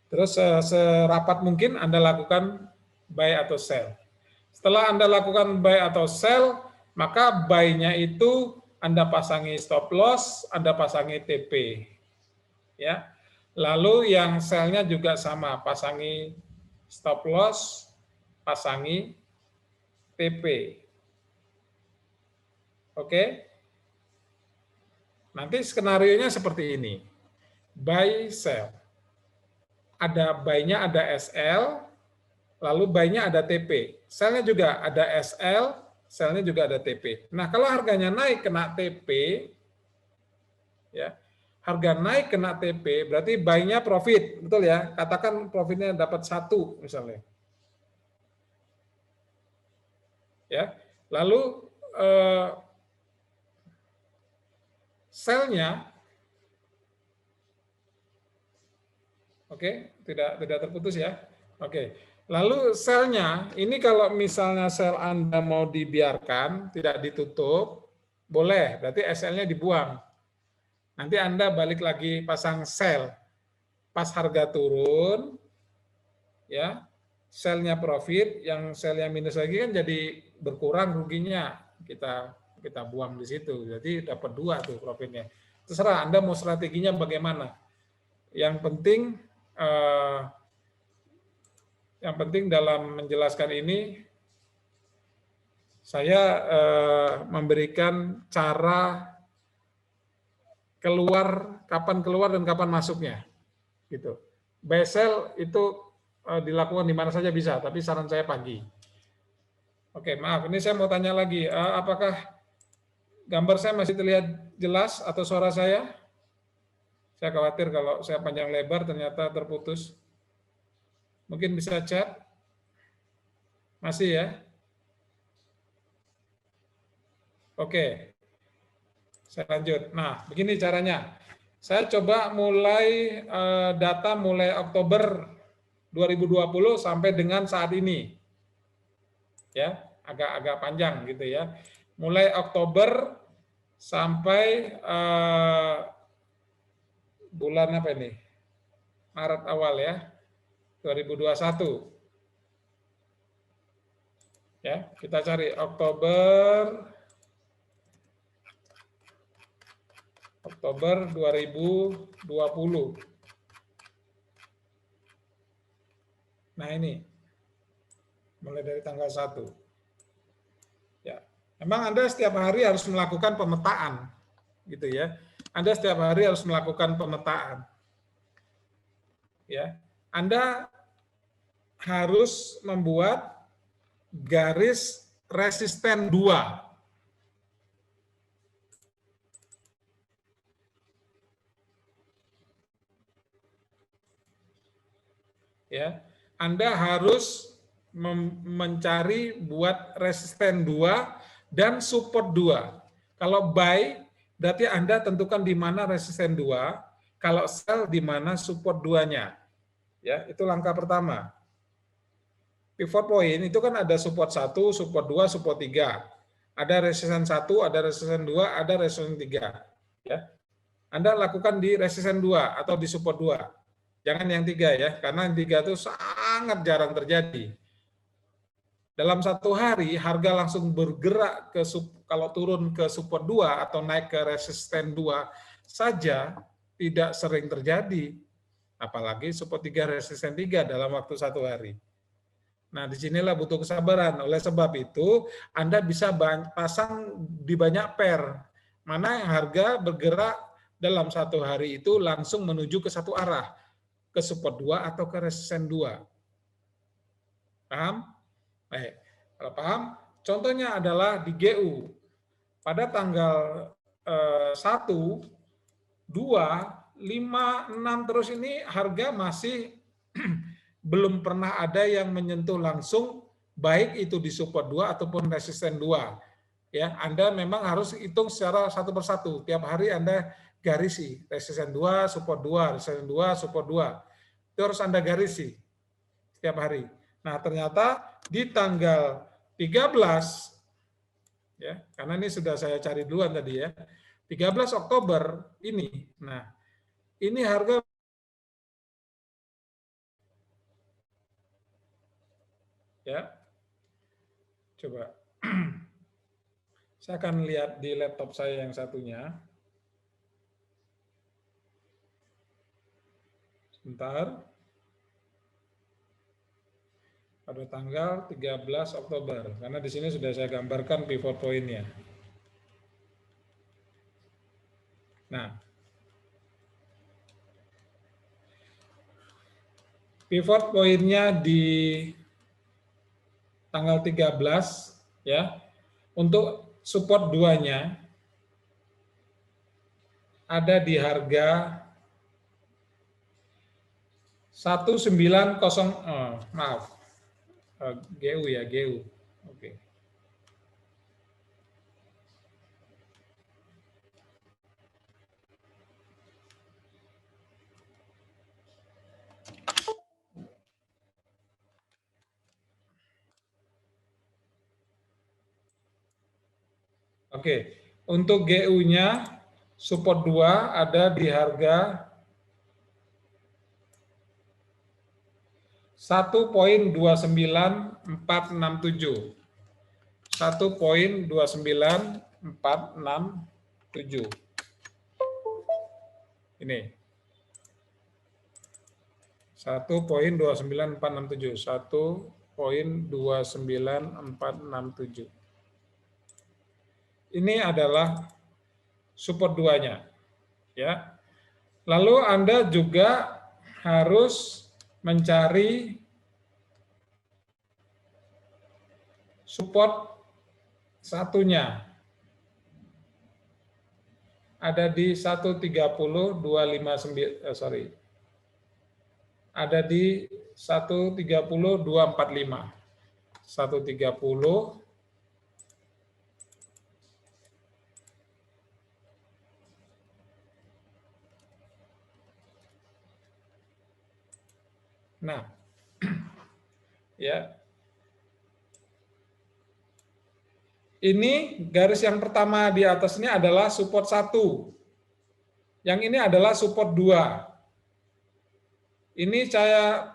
Speaker 1: Terus serapat mungkin Anda lakukan buy atau sell. Setelah Anda lakukan buy atau sell, maka buy-nya itu Anda pasangi stop loss, Anda pasangi TP. Ya. Lalu yang sell-nya juga sama, pasangi stop loss, pasangi TP. Oke? Nanti skenarionya seperti ini. Buy, sell. Ada buy-nya ada SL, lalu buy-nya ada TP. Sell-nya juga ada SL, sell-nya juga ada TP. Nah, kalau harganya naik kena TP, ya, harga naik kena TP, berarti buy-nya profit, betul ya? Katakan profitnya dapat 1 misalnya. Ya, lalu sell-nya, oke, tidak terputus ya. Oke, lalu sell-nya, ini kalau misalnya sell Anda mau dibiarkan, tidak ditutup, boleh, berarti SL-nya dibuang. Nanti Anda balik lagi pasang sell. Pas harga turun, ya, sell-nya profit, yang sell-nya minus lagi kan jadi berkurang ruginya. Kita buang di situ. Jadi dapat 2 tuh profitnya. Terserah Anda mau strateginya bagaimana. Yang penting dalam menjelaskan ini saya memberikan cara kapan keluar dan kapan masuknya. Gitu. Buy sell itu dilakukan di mana saja bisa, tapi saran saya pagi. Oke, maaf, ini saya mau tanya lagi, apakah gambar saya masih terlihat jelas atau suara saya? Saya khawatir kalau saya panjang lebar ternyata terputus. Mungkin bisa chat? Masih ya? Oke, saya lanjut. Nah, begini caranya. Saya coba mulai data mulai Oktober 2020 sampai dengan saat ini. Ya, agak panjang gitu ya. Mulai Oktober sampai bulan apa ini? Maret awal ya. 2021. Ya, kita cari Oktober 2020. Nah, ini mulai dari tanggal 1. Ya. Memang Anda setiap hari harus melakukan pemetaan gitu ya. Anda setiap hari harus melakukan pemetaan. Ya. Anda harus membuat garis resisten 2. ya, Anda harus mencari buat resisten 2 dan support 2. Kalau buy, berarti Anda tentukan di mana resisten 2, kalau sell di mana support 2-nya. Ya, itu langkah pertama. Pivot point itu kan ada support 1, support 2, support 3. Ada resisten 1, ada resisten 2, ada resisten 3. Ya. Anda lakukan di resisten 2 atau di support 2. Jangan yang 3 ya, karena yang 3 itu sangat jarang terjadi. Dalam satu hari harga langsung bergerak ke kalau turun ke support 2 atau naik ke resisten 2 saja tidak sering terjadi. Apalagi support 3 resisten 3 dalam waktu satu hari. Nah, disinilah butuh kesabaran. Oleh sebab itu, Anda bisa pasang di banyak pair. Mana yang harga bergerak dalam satu hari itu langsung menuju ke satu arah. Ke support 2 atau ke resisten 2. Paham? Baik. Kalau paham, contohnya adalah di GU. Pada tanggal 1, 2, 5, 6 terus ini harga masih belum pernah ada yang menyentuh langsung, baik itu di support 2 ataupun resisten 2. Ya, Anda memang harus hitung secara satu persatu. Tiap hari Anda garisi, resisten 2, support 2, resisten 2, support 2. Itu harus Anda garisi setiap hari. Nah, ternyata di tanggal 13, ya, karena ini sudah saya cari duluan tadi ya, 13 Oktober ini. Nah, ini harga ya. Coba. Saya akan lihat di laptop saya yang satunya. Sebentar. Pada tanggal 13 Oktober. Karena di sini sudah saya gambarkan pivot point-nya. Nah. Pivot point-nya di tanggal 13 ya. Untuk support 2-nya ada di harga 1900 maaf. GU ya, GU. Oke. Oke, untuk GU-nya support 2 ada di harga 1.29467. 1.29467. Ini. 1.29467. 1.29467. Ini adalah support 2-nya. Ya. Lalu Anda juga harus mencari support satunya. Ada di 130.259, sorry. Ada di 130.245. 130. Nah, ya. Ini garis yang pertama di atas ini adalah support 1. Yang ini adalah support 2. Ini saya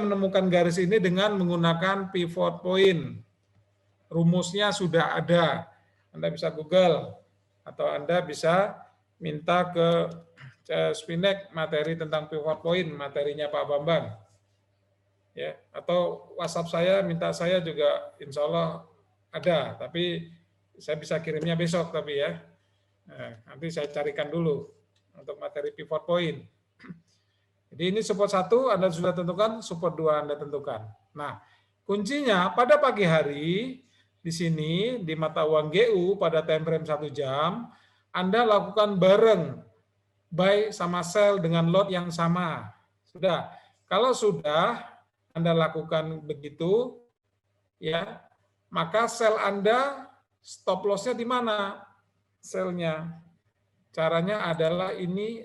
Speaker 1: menemukan garis ini dengan menggunakan pivot point. Rumusnya sudah ada. Anda bisa Google atau Anda bisa minta ke Spinek materi tentang pivot point, materinya Pak Bambang. Ya, atau WhatsApp saya, minta saya juga insya Allah ada, tapi saya bisa kirimnya besok tapi ya. Nah, nanti saya carikan dulu untuk materi pivot point. Jadi ini support 1 Anda sudah tentukan, support 2 Anda tentukan. Nah, kuncinya pada pagi hari di sini di mata uang GU pada time frame 1 jam, Anda lakukan bareng buy sama sell dengan lot yang sama. Sudah. Kalau sudah Anda lakukan begitu, ya, maka sel Anda stop loss-nya di mana? Selnya. Caranya adalah ini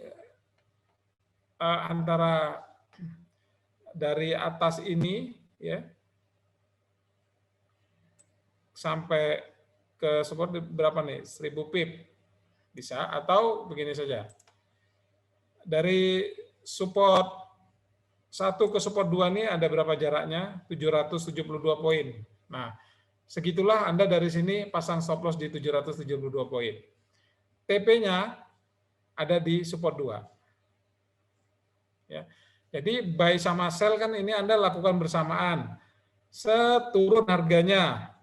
Speaker 1: antara dari atas ini, ya, sampai ke support berapa nih? 1000 pip. Bisa, atau begini saja. Dari support 1 ke support 2 ini ada berapa jaraknya? 772 poin. Nah, segitulah Anda dari sini pasang stop loss di 772 poin. TP-nya ada di support 2. Ya. Jadi buy sama sell kan ini Anda lakukan bersamaan. Seturun harganya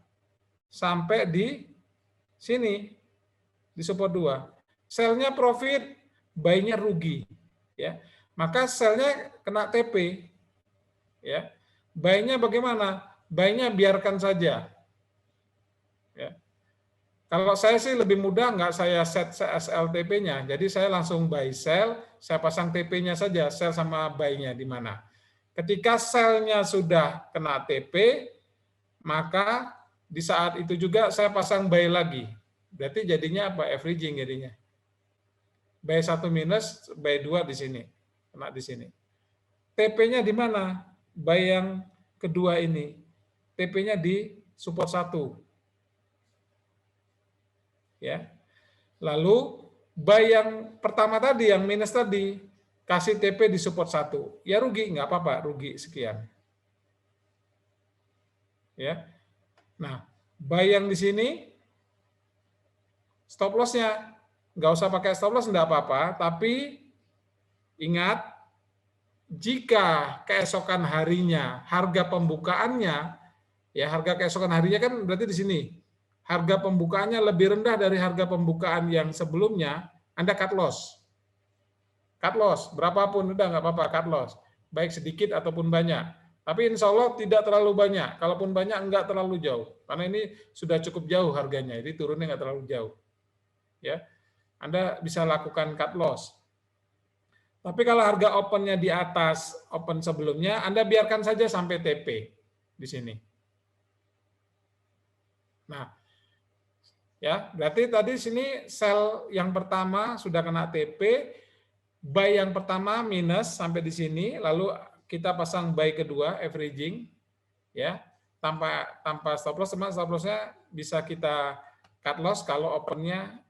Speaker 1: sampai di sini, di support 2. Sell-nya profit, buy-nya rugi. Ya. Maka sell-nya kena TP. Ya. Buy-nya bagaimana? Buy-nya biarkan saja. Ya. Kalau saya sih lebih mudah, nggak saya set SLTP-nya. Jadi saya langsung buy sell, saya pasang TP-nya saja, sell sama buy-nya di mana. Ketika sell-nya sudah kena TP, maka di saat itu juga saya pasang buy lagi. Berarti jadinya apa? Averaging jadinya. Buy 1 minus, buy 2 di sini. Kena di sini. TP-nya di mana? Buy yang kedua ini. TP-nya di support 1. Ya. Lalu buy yang pertama tadi, yang minus tadi, kasih TP di support 1. Ya rugi, nggak apa-apa, rugi sekian. Ya. Nah, buy yang di sini, stop loss-nya, nggak usah pakai stop loss, nggak apa-apa, tapi ingat, jika keesokan harinya, harga pembukaannya, ya harga keesokan harinya kan berarti di sini, harga pembukaannya lebih rendah dari harga pembukaan yang sebelumnya, Anda cut loss. Cut loss, berapapun udah nggak apa-apa, cut loss. Baik sedikit ataupun banyak. Tapi insya Allah tidak terlalu banyak. Kalaupun banyak, nggak terlalu jauh. Karena ini sudah cukup jauh harganya, jadi turunnya nggak terlalu jauh. Ya, Anda bisa lakukan cut loss. Tapi kalau harga opennya di atas open sebelumnya, Anda biarkan saja sampai TP di sini. Nah, ya, berarti tadi sini sell yang pertama sudah kena TP, buy yang pertama minus sampai di sini, lalu kita pasang buy kedua averaging, ya, tanpa stop loss, stop loss-nya bisa kita cut loss kalau opennya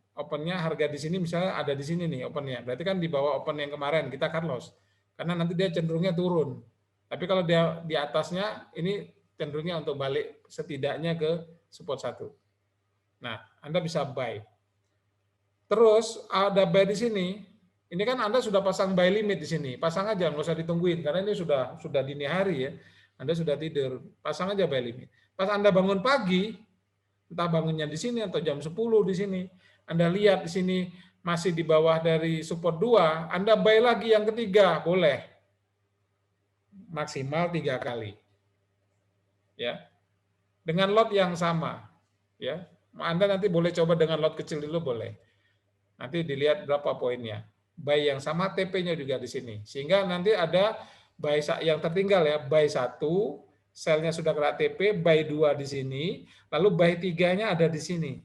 Speaker 1: harga di sini misalnya ada di sini nih opennya, berarti kan di bawah open yang kemarin kita cut loss, karena nanti dia cenderungnya turun. Tapi kalau dia di atasnya ini cenderungnya untuk balik setidaknya ke support 1. Nah, Anda bisa buy. Terus ada buy di sini. Ini kan Anda sudah pasang buy limit di sini. Pasang aja, nggak usah ditungguin karena ini sudah dini hari ya. Anda sudah tidur, pasang aja buy limit. Pas Anda bangun pagi, entah bangunnya di sini atau jam 10 di sini, Anda lihat di sini masih di bawah dari support 2, Anda buy lagi yang ketiga, boleh. Maksimal 3 kali. Ya. Dengan lot yang sama, ya. Anda nanti boleh coba dengan lot kecil dulu boleh. Nanti dilihat berapa poinnya. Buy yang sama, TP-nya juga di sini. Sehingga nanti ada buy yang tertinggal ya, buy 1, sell-nya sudah kena TP, buy 2 di sini, lalu buy 3-nya ada di sini.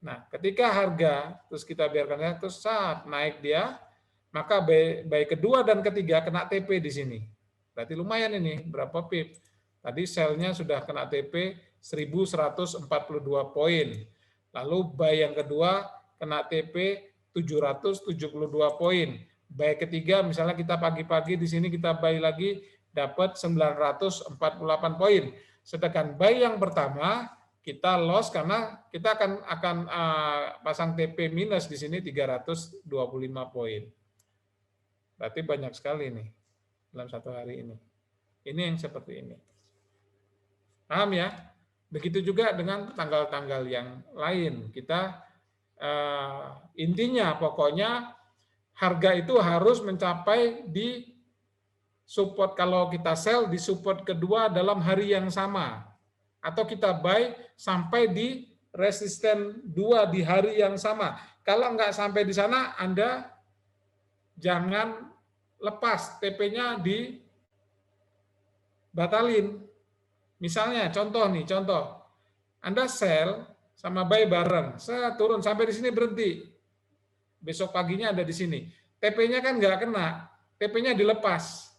Speaker 1: Nah, ketika harga terus kita biarkan terus saat naik dia, maka buy kedua dan ketiga kena TP di sini. Berarti lumayan ini, berapa pip? Tadi sell-nya sudah kena TP 1142 poin. Lalu buy yang kedua kena TP 772 poin. Buy ketiga misalnya kita pagi-pagi di sini kita buy lagi dapat 948 poin. Sedangkan buy yang pertama kita loss karena kita akan pasang TP minus di sini 325 poin. Berarti banyak sekali nih dalam satu hari ini. Ini yang seperti ini. Paham ya? Begitu juga dengan tanggal-tanggal yang lain. Kita intinya pokoknya harga itu harus mencapai di support, kalau kita sell di support kedua dalam hari yang sama. Atau kita buy sampai di resisten 2 di hari yang sama. Kalau nggak sampai di sana, Anda jangan lepas, TP-nya dibatalin. Misalnya, contoh, Anda sell sama buy bareng, saya turun sampai di sini berhenti. Besok paginya ada di sini. TP-nya kan nggak kena, TP-nya dilepas.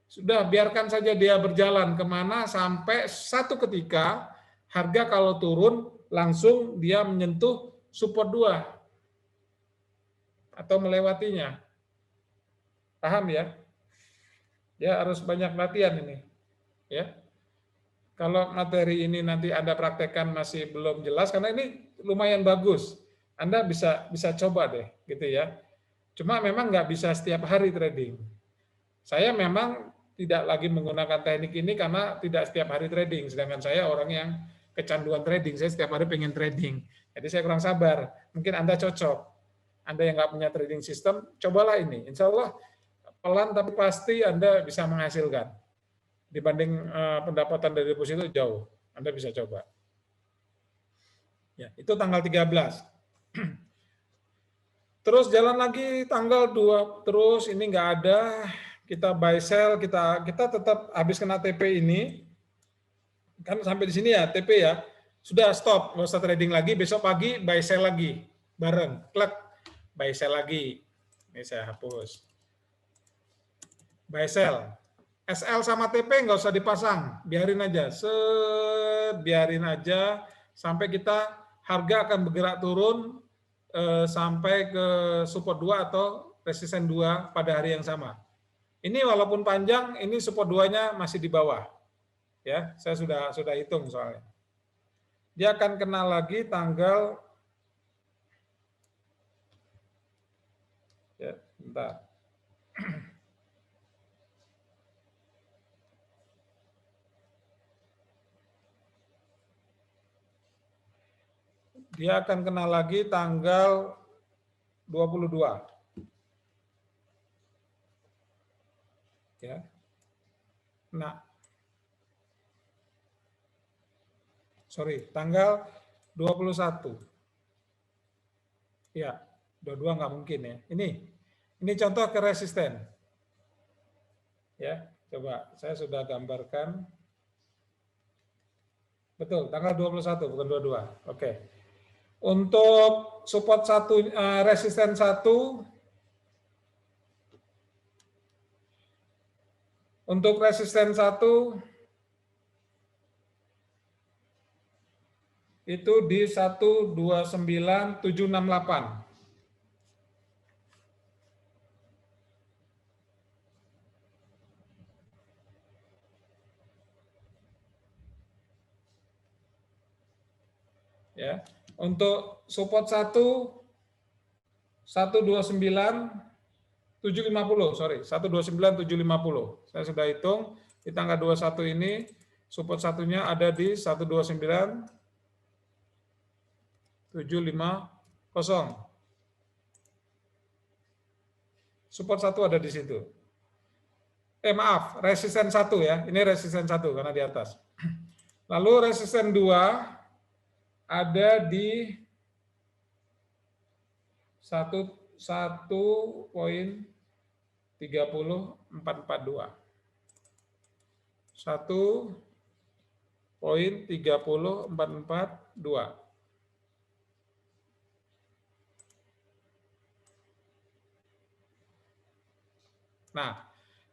Speaker 1: Sudah, biarkan saja dia berjalan kemana sampai satu ketika harga kalau turun langsung dia menyentuh support 2 atau melewatinya. Paham ya? Ya harus banyak latihan ini. Ya. Kalau materi ini nanti Anda praktekkan masih belum jelas, karena ini lumayan bagus. Anda bisa coba deh, gitu ya. Cuma memang nggak bisa setiap hari trading. Saya memang tidak lagi menggunakan teknik ini karena tidak setiap hari trading. Sedangkan saya orang yang kecanduan trading. Saya setiap hari pengen trading. Jadi saya kurang sabar. Mungkin Anda cocok. Anda yang nggak punya trading system, cobalah ini. Insya Allah pelan tapi pasti Anda bisa menghasilkan. Dibanding pendapatan dari deposito jauh. Anda bisa coba. Ya, itu tanggal 13. Terus jalan lagi tanggal 2, terus ini nggak ada, kita buy sell, kita tetap habis kena TP ini, kan sampai di sini ya TP ya, sudah stop, nggak usah trading lagi, besok pagi buy sell lagi, bareng, klik, buy sell lagi, ini saya hapus, buy sell, SL sama TP nggak usah dipasang, biarin aja, biarin aja sampai kita harga akan bergerak turun sampai ke support 2 atau resisten 2 pada hari yang sama. Ini walaupun panjang, ini support 2-nya masih di bawah. Ya, saya sudah hitung soalnya. Dia akan kena lagi tanggal ya, bentar. Dia akan kena lagi tanggal 22. Ya. Nah, tanggal 21. Ya, 22 nggak mungkin ya. Ini contoh ke resisten. Ya, coba saya sudah gambarkan. Betul, tanggal 21 bukan 22. Oke. Untuk support 1, resisten 1, untuk resisten 1 itu di 129.768. Ya. Untuk support 1 129.750, 129.750. Saya sudah hitung di tanggal 21 ini support satunya ada di 129.750. Support 1 ada di situ. Maaf, resisten 1 ya. Ini resisten 1 karena di atas. Lalu resisten 2 ada di 1.30442. 1.30442. Nah,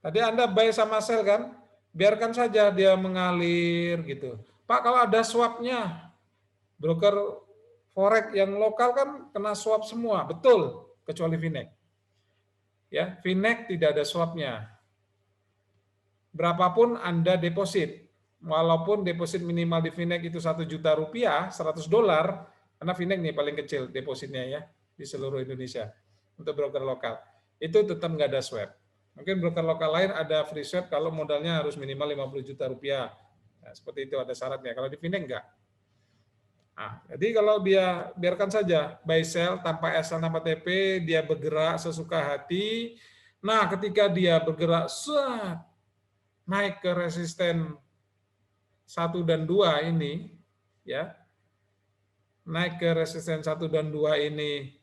Speaker 1: tadi Anda buy sama sell kan? Biarkan saja dia mengalir gitu. Pak, kalau ada swapnya, broker forex yang lokal kan kena swap semua, betul, kecuali Finex. Ya, Finex tidak ada swapnya. Berapapun Anda deposit, walaupun deposit minimal di Finex itu 1 juta rupiah, 100 dolar, karena Finex nih paling kecil depositnya ya di seluruh Indonesia untuk broker lokal, itu tetap nggak ada swap. Mungkin broker lokal lain ada free swap kalau modalnya harus minimal 50 juta rupiah. Nah, seperti itu ada syaratnya. Kalau di Finex enggak. Nah, jadi kalau dia biarkan saja buy sell tanpa SL tanpa TP, dia bergerak sesuka hati. Nah, ketika dia bergerak naik ke resisten 1 dan 2 ini ya. Naik ke resisten 1 dan 2 ini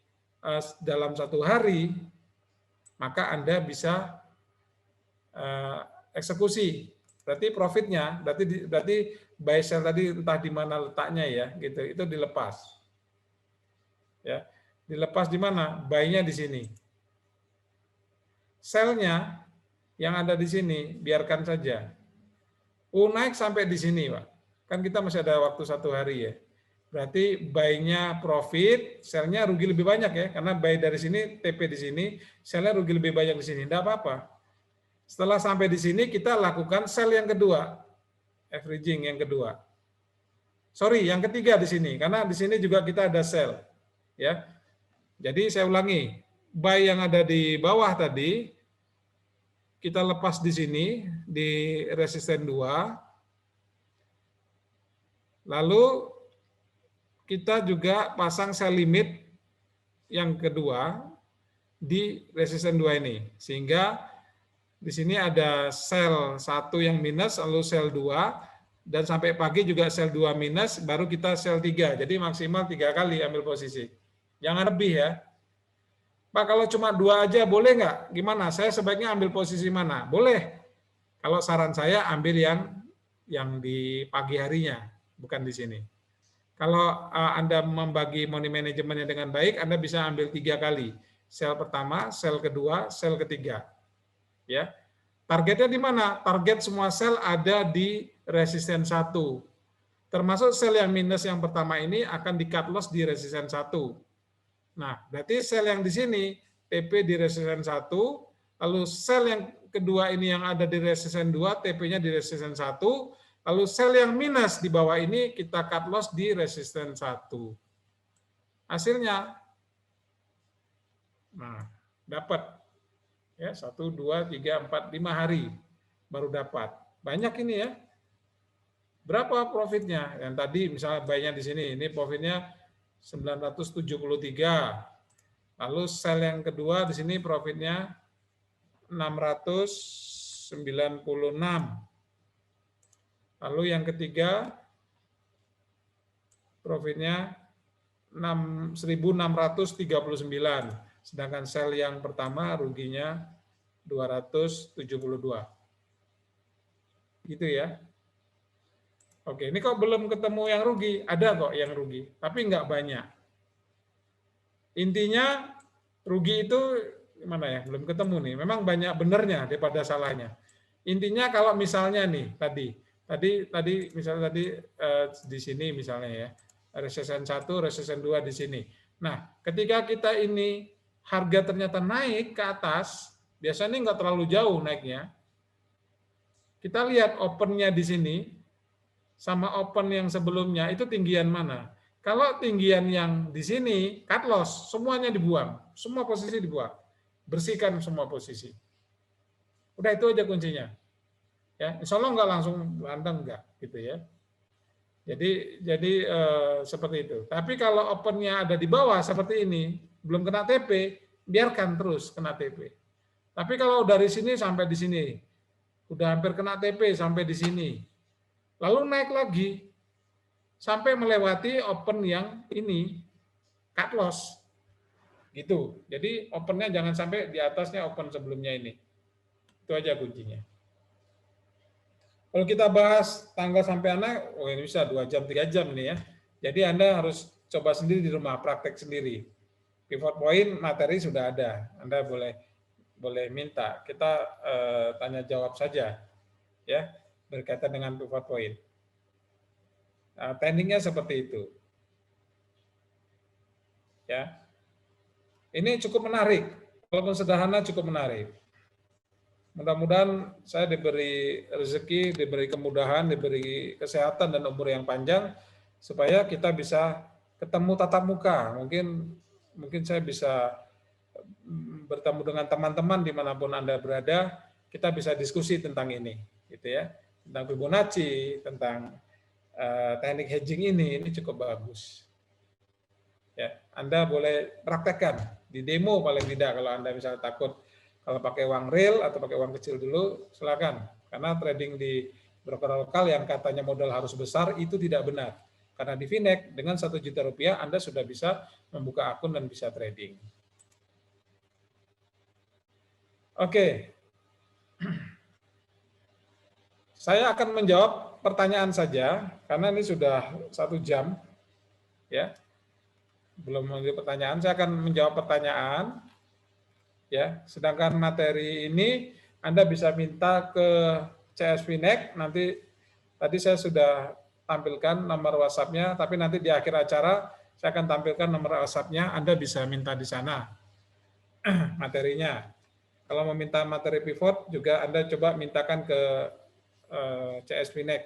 Speaker 1: dalam 1 hari maka Anda bisa eksekusi. Berarti profitnya, berarti buy sell tadi entah di mana letaknya ya, gitu. Itu dilepas. Ya. Dilepas di mana? Buy-nya di sini. Sell-nya yang ada di sini biarkan saja. Naik sampai di sini, Pak. Kan kita masih ada waktu 1 hari ya. Berarti buy-nya profit, sell-nya rugi lebih banyak ya, karena buy dari sini, TP di sini, sell-nya rugi lebih banyak di sini. Tidak apa-apa. Setelah sampai di sini, kita lakukan sell yang kedua, averaging yang kedua. Sorry, yang ketiga di sini, karena di sini juga kita ada sell. Ya, jadi saya ulangi, buy yang ada di bawah tadi, kita lepas di sini, di resisten 2, lalu kita juga pasang sell limit yang kedua di resisten 2 ini. Sehingga di sini ada sell 1 yang minus, lalu sell 2, dan sampai pagi juga sell 2 minus, baru kita sell 3. Jadi maksimal 3 kali ambil posisi. Jangan lebih ya. Pak, kalau cuma 2 aja boleh nggak? Gimana? Saya sebaiknya ambil posisi mana? Boleh. Kalau saran saya ambil yang di pagi harinya, bukan di sini. Kalau Anda membagi money manajemennya dengan baik, Anda bisa ambil 3 kali. Sell pertama, sell kedua, sell ketiga. Ya. Targetnya di mana? Target semua sell ada di resisten 1. Termasuk sell yang minus yang pertama ini akan di cut loss di resisten 1. Nah, berarti sell yang di sini, TP di resisten 1, lalu sell yang kedua ini yang ada di resisten 2, TP-nya di resisten 1, lalu sell yang minus di bawah ini kita cut loss di resisten 1. Hasilnya, nah, dapat. Ya, 1, 2, 3, 4, 5 hari baru dapat. Banyak ini ya. Berapa profitnya? Yang tadi misalnya buy-nya di sini, ini profitnya 973. Lalu sell yang kedua di sini profitnya 696. Lalu yang ketiga profitnya 1639. Sedangkan sell yang pertama ruginya 272. Gitu ya. Oke, ini kok belum ketemu yang rugi? Ada kok yang rugi, tapi nggak banyak. Intinya rugi itu gimana ya? Belum ketemu nih. Memang banyak benernya daripada salahnya. Intinya kalau misalnya nih tadi misalnya di sini misalnya ya, resisten 1, resisten 2 di sini. Nah, ketika kita ini harga ternyata naik ke atas, biasanya nggak terlalu jauh naiknya. Kita lihat opennya di sini sama open yang sebelumnya itu tinggian mana. Kalau tinggian yang di sini cut loss, semuanya dibuang, semua posisi dibuang, bersihkan semua posisi. Udah itu aja kuncinya. Ya, insya Allah nggak langsung lantang nggak, gitu ya. Jadi seperti itu. Tapi kalau opennya ada di bawah seperti ini, belum kena TP, biarkan terus kena TP. Tapi kalau dari sini sampai di sini, udah hampir kena TP sampai di sini, lalu naik lagi sampai melewati open yang ini cut loss, gitu. Jadi opennya jangan sampai di atasnya open sebelumnya ini. Itu aja kuncinya. Kalau kita bahas tanggal sampai anak, oh ini bisa 2 jam, 3 jam ini ya. Jadi Anda harus coba sendiri di rumah, praktek sendiri. Pivot point materi sudah ada, Anda boleh minta. Kita tanya jawab saja, ya berkaitan dengan pivot point. Nah, tekniknya seperti itu. Ya, ini cukup menarik. Walaupun sederhana cukup menarik. Mudah-mudahan saya diberi rezeki, diberi kemudahan, diberi kesehatan dan umur yang panjang supaya kita bisa ketemu tatap muka. Mungkin saya bisa bertemu dengan teman-teman dimanapun Anda berada, kita bisa diskusi tentang ini, gitu ya, tentang Fibonacci, tentang teknik hedging ini cukup bagus. Ya, Anda boleh praktekkan di demo paling tidak kalau Anda misalnya takut. Kalau pakai uang real atau pakai uang kecil dulu, silakan. Karena trading di broker lokal yang katanya modal harus besar, itu tidak benar. Karena di Finex, dengan 1 juta rupiah, Anda sudah bisa membuka akun dan bisa trading. Oke. Saya akan menjawab pertanyaan saja, karena ini sudah 1 jam. Ya, belum menjawab pertanyaan, saya akan menjawab pertanyaan. Ya, sedangkan materi ini Anda bisa minta ke CSVNet, nanti tadi saya sudah tampilkan nomor WhatsApp-nya, tapi nanti di akhir acara saya akan tampilkan nomor WhatsApp-nya, Anda bisa minta di sana materinya. Kalau meminta materi pivot juga Anda coba mintakan ke CSVNet.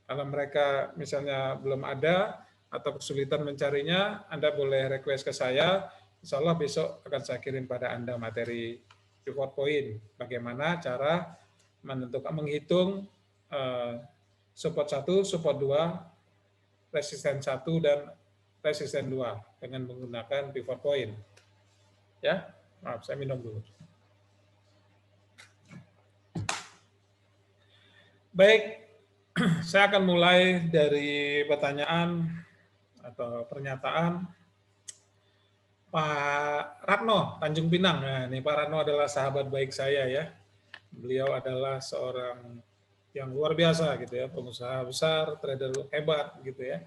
Speaker 1: Kalau mereka misalnya belum ada atau kesulitan mencarinya, Anda boleh request ke saya. Insya Allah besok akan saya kirim pada Anda materi pivot point. Bagaimana cara menentukan, menghitung support 1, support 2, resisten 1 dan resisten 2 dengan menggunakan pivot point. Ya, maaf saya minum dulu. Baik, saya akan mulai dari pertanyaan atau pernyataan Pak Ratno, Tanjung Pinang. Nah, ini Pak Ratno adalah sahabat baik saya ya. Beliau adalah seorang yang luar biasa gitu ya, pengusaha besar, trader hebat gitu ya.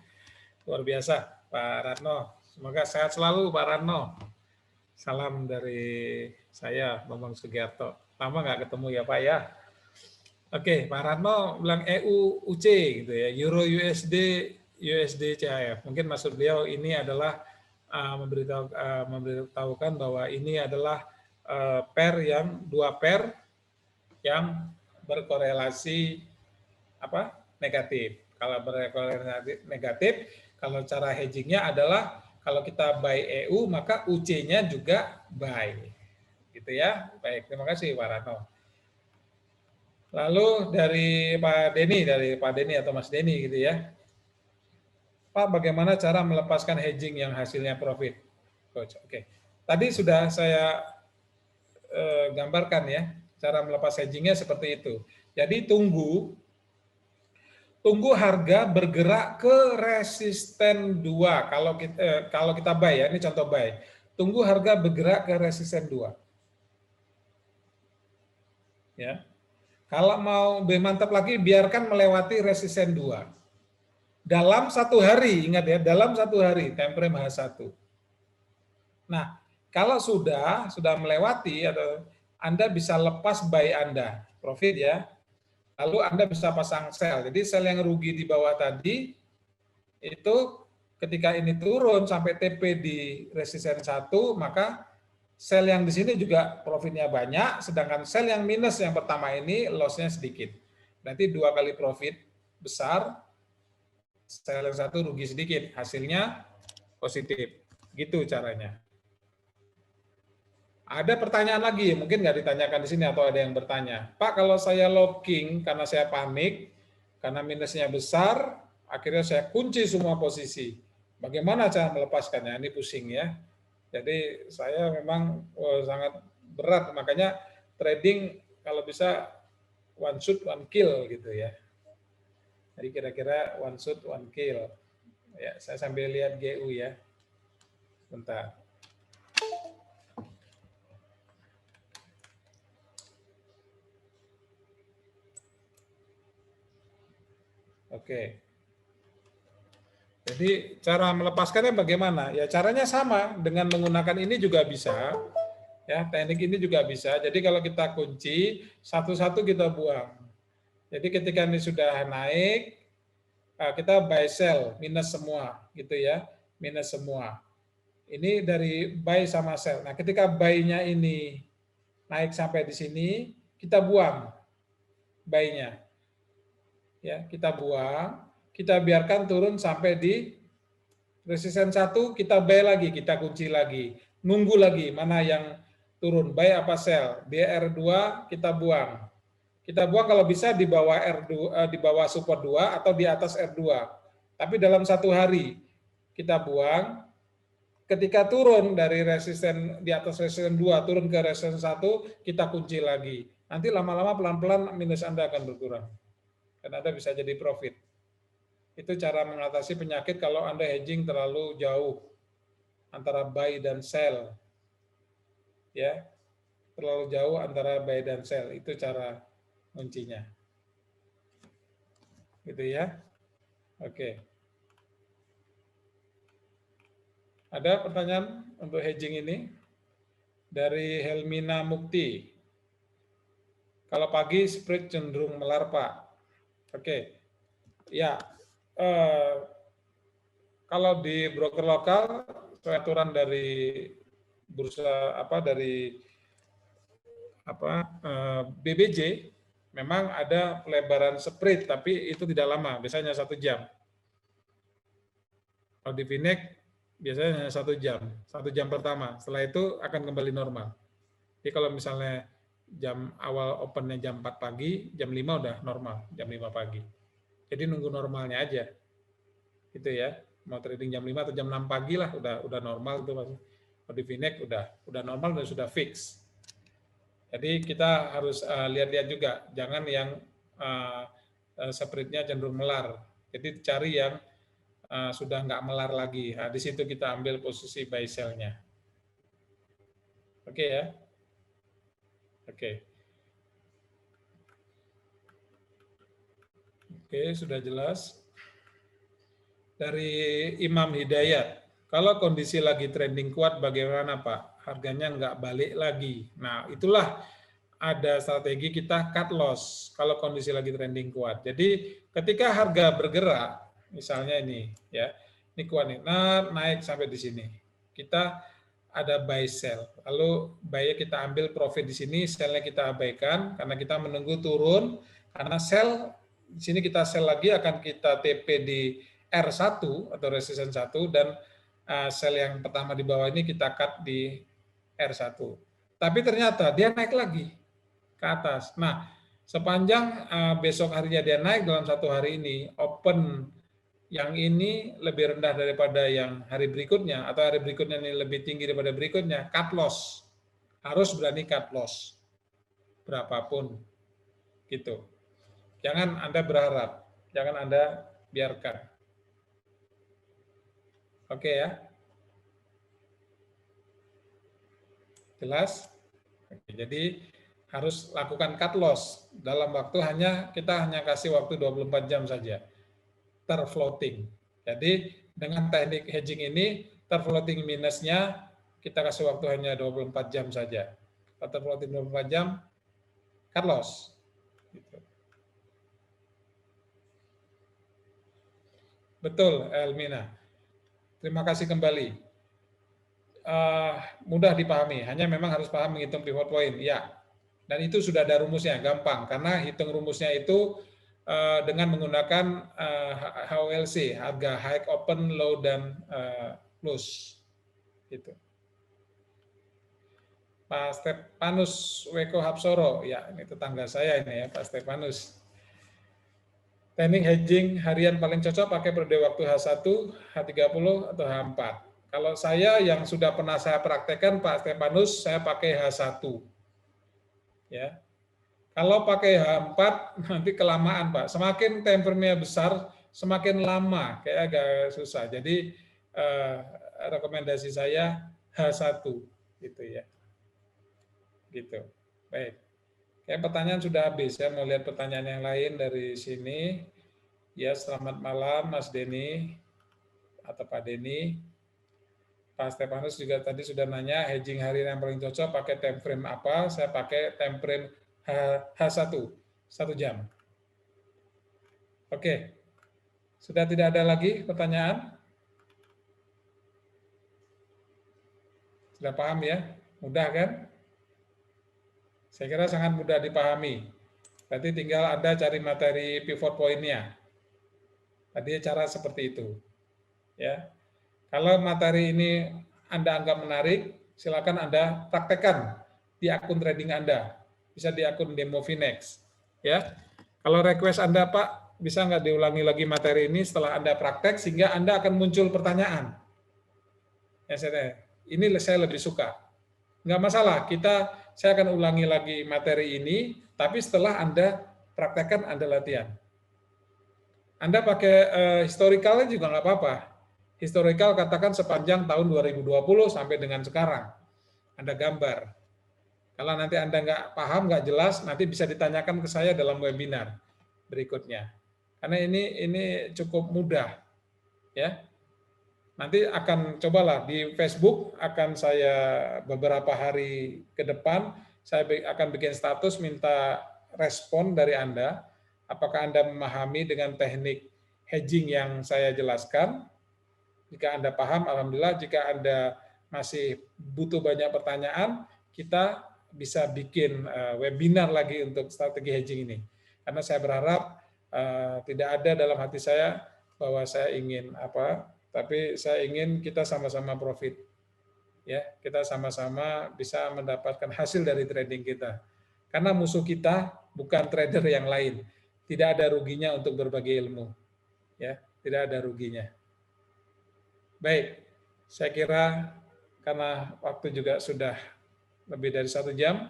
Speaker 1: Luar biasa Pak Ratno. Semoga sehat selalu Pak Ratno. Salam dari saya, Bambang Sugiarto. Lama nggak ketemu ya Pak ya. Oke, Pak Ratno bilang EU UC gitu ya, Euro USD USD CHF. Mungkin maksud beliau ini adalah memberitahukan bahwa ini adalah pair yang 2 pair yang berkorelasi apa negatif. Kalau berkorelasi negatif, kalau cara hedgingnya adalah kalau kita buy EU maka UC-nya juga buy, gitu ya. Baik, terima kasih Pak Ratno. Lalu dari Pak Denny atau Mas Denny gitu ya. Pak, bagaimana cara melepaskan hedging yang hasilnya profit? Coach, oke. Tadi sudah saya gambarkan ya, cara melepas hedgingnya seperti itu. Jadi tunggu harga bergerak ke resisten 2. Kalau kita buy ya, ini contoh buy. Tunggu harga bergerak ke resisten 2. Ya. Kalau mau lebih mantap lagi, biarkan melewati resisten 2. Dalam 1 hari, ingat ya, dalam 1 hari, time frame H1. Nah, kalau sudah melewati, atau Anda bisa lepas buy Anda, profit ya, lalu Anda bisa pasang sell. Jadi sell yang rugi di bawah tadi, itu ketika ini turun sampai TP di resisten 1, maka sell yang di sini juga profitnya banyak, sedangkan sell yang minus yang pertama ini loss-nya sedikit. Nanti 2 kali profit besar, sell yang 1 rugi sedikit, hasilnya positif. Gitu caranya. Ada pertanyaan lagi, mungkin nggak ditanyakan di sini atau ada yang bertanya. Pak, kalau saya locking karena saya panik, karena minusnya besar, akhirnya saya kunci semua posisi. Bagaimana cara melepaskannya? Ini pusing ya. Jadi saya memang sangat berat, makanya trading kalau bisa one shoot one kill gitu ya. Jadi kira-kira one shoot one kill. Ya, saya sambil lihat GU ya. Bentar. Oke. Jadi cara melepaskannya bagaimana? Ya caranya sama, dengan menggunakan ini juga bisa. Ya, teknik ini juga bisa. Jadi kalau kita kunci, satu-satu kita buang. Jadi ketika ini sudah naik, kita buy sell, minus semua, gitu ya. Minus semua. Ini dari buy sama sell. Nah, ketika buy-nya ini naik sampai di sini, kita buang buy-nya. Ya, kita buang, kita biarkan turun sampai di resisten 1, kita buy lagi, kita kunci lagi. Nunggu lagi mana yang turun, buy apa sell. Di R2 kita buang. Kita buang kalau bisa di bawah R2, di bawah support 2 atau di atas R2. Tapi dalam 1 hari kita buang. Ketika turun dari resisten di atas resisten 2 turun ke resisten 1, kita kunci lagi. Nanti lama-lama pelan-pelan minus Anda akan berkurang. Dan Anda bisa jadi profit. Itu cara mengatasi penyakit kalau Anda hedging terlalu jauh antara buy dan sell. Ya. terlalu jauh antara buy dan sell. Itu cara kuncinya. Gitu ya. Oke. Ada pertanyaan untuk hedging ini? Dari Helmina Mukti. Kalau pagi spread cenderung melar, Pak. Oke. Ya. Kalau di broker lokal, aturan dari bursa dari BBJ memang ada pelebaran spread, tapi itu tidak lama, biasanya 1 jam. Kalau di Finex biasanya hanya 1 jam, 1 jam pertama. Setelah itu akan kembali normal. Jadi kalau misalnya jam awal opennya jam 4 pagi, jam 5 udah normal, jam 5 pagi. Jadi nunggu normalnya aja. Gitu ya. Mau trading jam 5 atau jam 6 pagi lah udah normal itu pasti. Kalau di Finex udah normal dan sudah fix. Jadi kita harus lihat-lihat juga, jangan yang spreadnya cenderung melar. Jadi cari yang sudah nggak melar lagi. Nah, di situ kita ambil posisi buy sell-nya. Oke ya. Oke. Oke, sudah jelas. Dari Imam Hidayat, kalau kondisi lagi trending kuat bagaimana Pak? Harganya nggak balik lagi. Nah, itulah ada strategi kita cut loss kalau kondisi lagi trending kuat. Jadi ketika harga bergerak, misalnya ini ya, ini kuat nih, nah naik sampai di sini. Kita ada buy sell. Lalu buy kita ambil profit di sini, sell-nya kita abaikan karena kita menunggu turun. Karena sell di sini kita sell lagi akan kita TP di R1 atau resistance 1 dan sell yang pertama di bawah ini kita cut di R1. Tapi ternyata dia naik lagi ke atas. Nah, sepanjang besok harinya dia naik dalam 1 hari ini, open yang ini lebih rendah daripada yang hari berikutnya, atau hari berikutnya ini lebih tinggi daripada berikutnya, cut loss. Harus berani cut loss. Berapapun. Gitu. Jangan Anda berharap. Jangan Anda biarkan. Oke ya. Jelas? Oke, jadi harus lakukan cut loss dalam waktu kita hanya kasih waktu 24 jam saja. Terfloating. Jadi dengan teknik hedging ini terfloating minusnya kita kasih waktu hanya 24 jam saja. Kalau terfloating 24 jam cut loss. Gitu. Betul, Elmina. Terima kasih kembali. Mudah dipahami, hanya memang harus paham menghitung pivot point. Ya, dan itu sudah ada rumusnya, gampang. Karena hitung rumusnya itu dengan menggunakan HOLC, harga high, open, low, dan close. Gitu. Pak Stefanus Weko Hapsoro, ya ini tetangga saya ini ya, Pak Stefanus. Teknik hedging harian paling cocok pakai periode waktu H1, H30, atau H4. Kalau saya yang sudah pernah saya praktekkan, Pak Stefanus, saya pakai H1. Ya. Kalau pakai H4, nanti kelamaan, Pak. Semakin time frame-nya besar, semakin lama, kayak agak susah. Jadi, rekomendasi saya H1. Gitu ya. Gitu. Baik. Kayak pertanyaan sudah habis. Saya mau lihat pertanyaan yang lain dari sini. Ya, selamat malam Mas Denny atau Pak Denny. Pak Stefanus juga tadi sudah nanya hedging harian yang paling cocok pakai time frame apa? Saya pakai time frame H1, 1 jam. Oke. Sudah tidak ada lagi pertanyaan? Sudah paham ya? Mudah kan? Saya kira sangat mudah dipahami. Berarti tinggal Anda cari materi pivot point-nya. Tadi cara seperti itu. Ya. Kalau materi ini Anda anggap menarik, silakan Anda praktekkan di akun trading Anda. Bisa di akun Demo Finex. Ya. Kalau request Anda, Pak, bisa nggak diulangi lagi materi ini setelah Anda praktek, sehingga Anda akan muncul pertanyaan. Ya, ini saya lebih suka. Nggak masalah, saya akan ulangi lagi materi ini, tapi setelah Anda praktekkan, Anda latihan. Anda pakai historicalnya juga nggak apa-apa. Historical katakan sepanjang tahun 2020 sampai dengan sekarang. Anda gambar. Kalau nanti Anda nggak paham, nggak jelas, nanti bisa ditanyakan ke saya dalam webinar berikutnya. Karena ini cukup mudah, ya. Nanti akan cobalah di Facebook, akan saya beberapa hari ke depan, saya akan bikin status minta respon dari Anda. Apakah Anda memahami dengan teknik hedging yang saya jelaskan? Jika Anda paham, alhamdulillah. Jika Anda masih butuh banyak pertanyaan, kita bisa bikin webinar lagi untuk strategi hedging ini. Karena saya berharap tidak ada dalam hati saya bahwa saya ingin tapi saya ingin kita sama-sama profit. Ya, kita sama-sama bisa mendapatkan hasil dari trading kita. Karena musuh kita bukan trader yang lain. Tidak ada ruginya untuk berbagi ilmu. Ya, tidak ada ruginya. Baik, saya kira karena waktu juga sudah lebih dari 1 jam,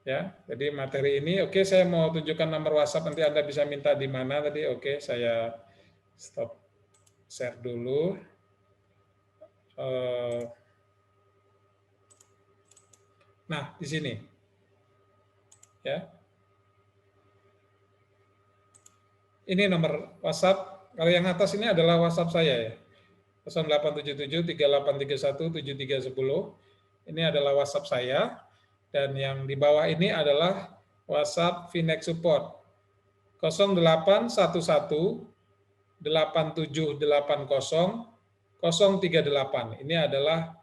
Speaker 1: ya. Jadi materi ini, oke, saya mau tunjukkan nomor WhatsApp, nanti Anda bisa minta di mana tadi. Oke, saya stop share dulu. Nah, di sini, ya. Ini nomor WhatsApp. Kalau yang atas ini adalah WhatsApp saya, ya. 087738317310. Ini adalah WhatsApp saya, dan yang di bawah ini adalah WhatsApp Finex Support 08118780 Ini adalah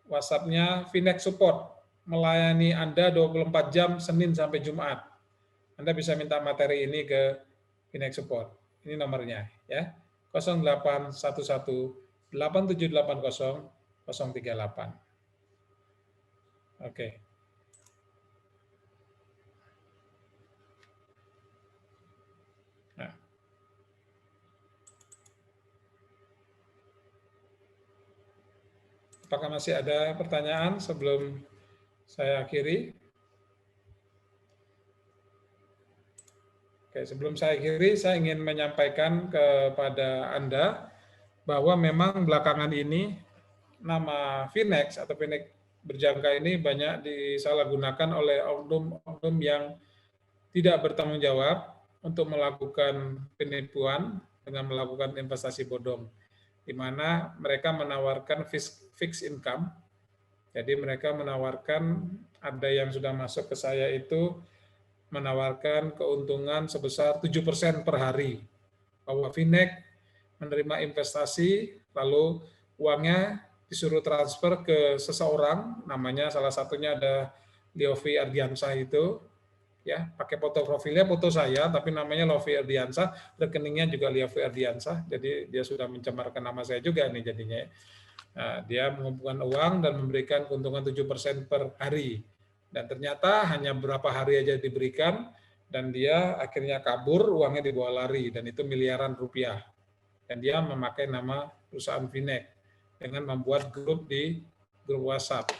Speaker 1: WhatsApp-nya Finex Support, melayani Anda 24 jam Senin sampai Jumat. Anda bisa minta materi ini ke Finex Support. Ini nomornya, ya. 08118780 Oke. Nah. Apakah masih ada pertanyaan sebelum saya akhiri? Oke, sebelum saya akhiri, saya ingin menyampaikan kepada Anda bahwa memang belakangan ini nama Finex atau Finex berjangka ini banyak disalahgunakan oleh oknum-oknum yang tidak bertanggung jawab untuk melakukan penipuan dengan melakukan investasi bodong, di mana mereka menawarkan fixed income. Jadi mereka menawarkan, ada yang sudah masuk ke saya itu menawarkan keuntungan sebesar 7% per hari, bahwa Finex menerima investasi, lalu uangnya disuruh transfer ke seseorang, namanya salah satunya ada Liovi Ardiansah itu, ya, pakai foto profilnya foto saya, tapi namanya Liovi Ardiansah, rekeningnya juga Liovi Ardiansah, jadi dia sudah mencemarkan nama saya juga nih jadinya. Nah, dia mengumpulkan uang dan memberikan keuntungan 7% per hari. Dan ternyata hanya beberapa hari aja diberikan, dan dia akhirnya kabur, uangnya dibawa lari, dan itu miliaran rupiah. Dan dia memakai nama perusahaan Finex dengan membuat grup di grup WhatsApp.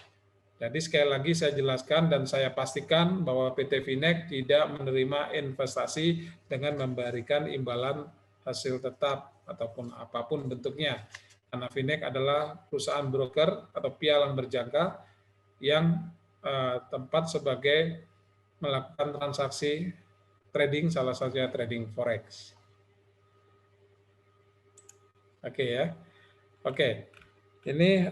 Speaker 1: Jadi sekali lagi saya jelaskan dan saya pastikan bahwa PT Finex tidak menerima investasi dengan memberikan imbalan hasil tetap ataupun apapun bentuknya. Karena Finex adalah perusahaan broker atau pialang berjangka yang tempat sebagai melakukan transaksi trading, salah satunya trading forex. Oke ya. Oke. Ini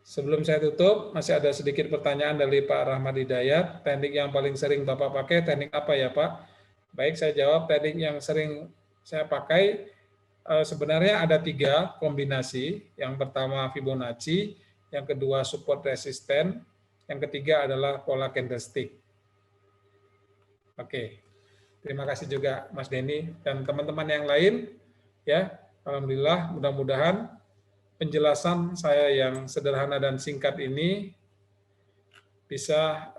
Speaker 1: sebelum saya tutup, masih ada sedikit pertanyaan dari Pak Rahmat Hidayat. Teknik yang paling sering Bapak pakai, teknik apa ya Pak? Baik, saya jawab. Teknik yang sering saya pakai sebenarnya ada 3 kombinasi. Yang pertama Fibonacci, yang kedua support resisten, yang ketiga adalah pola candlestick. Oke. Terima kasih juga Mas Denny dan teman-teman yang lain. Ya, alhamdulillah, mudah-mudahan penjelasan saya yang sederhana dan singkat ini bisa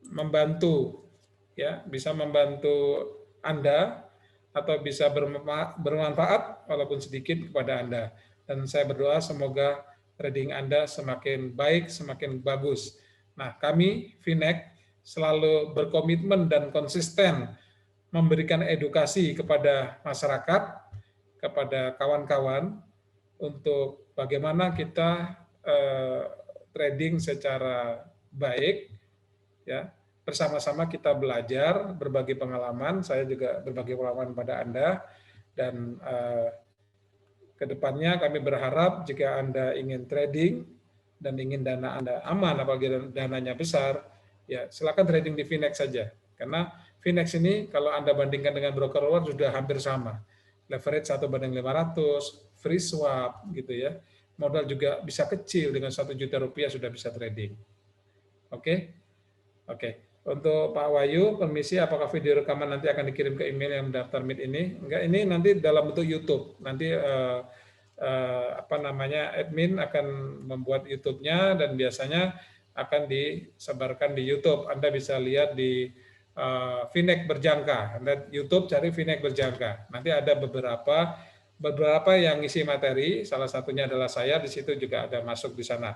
Speaker 1: membantu, ya, bisa membantu Anda atau bisa bermanfaat walaupun sedikit kepada Anda. Dan saya berdoa semoga trading Anda semakin baik, semakin bagus. Nah, kami Finex selalu berkomitmen dan konsisten memberikan edukasi kepada masyarakat, kepada kawan-kawan, untuk bagaimana kita trading secara baik, ya. Bersama-sama kita belajar, berbagi pengalaman. Saya juga berbagi pengalaman pada Anda, dan kedepannya kami berharap jika Anda ingin trading dan ingin dana Anda aman, apalagi dananya besar, ya silakan trading di Finex saja. Karena Finex ini kalau Anda bandingkan dengan broker luar sudah hampir sama. Leverage 1/500, free swap gitu ya. Modal juga bisa kecil, dengan 1 juta rupiah sudah bisa trading. Oke? Oke. Untuk Pak Wahyu, permisi, apakah video rekaman nanti akan dikirim ke email yang mendaftar Meet ini? Enggak, ini nanti dalam bentuk YouTube. Nanti admin akan membuat YouTube-nya dan biasanya akan disebarkan di YouTube. Anda bisa lihat di Finex Berjangka. Anda YouTube cari Finex Berjangka. Nanti ada beberapa yang isi materi, salah satunya adalah saya, di situ juga ada masuk di sana.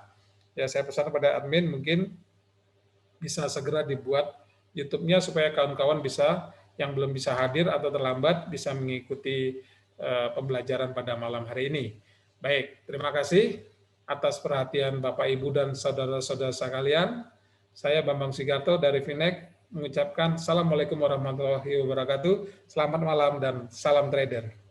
Speaker 1: Ya, saya pesan kepada admin mungkin bisa segera dibuat YouTube-nya supaya kawan-kawan bisa, yang belum bisa hadir atau terlambat, bisa mengikuti pembelajaran pada malam hari ini. Baik, terima kasih atas perhatian Bapak, Ibu, dan saudara-saudara sekalian. Saya Bambang Sigarto dari Finex mengucapkan Assalamualaikum warahmatullahi wabarakatuh. Selamat malam dan salam trader.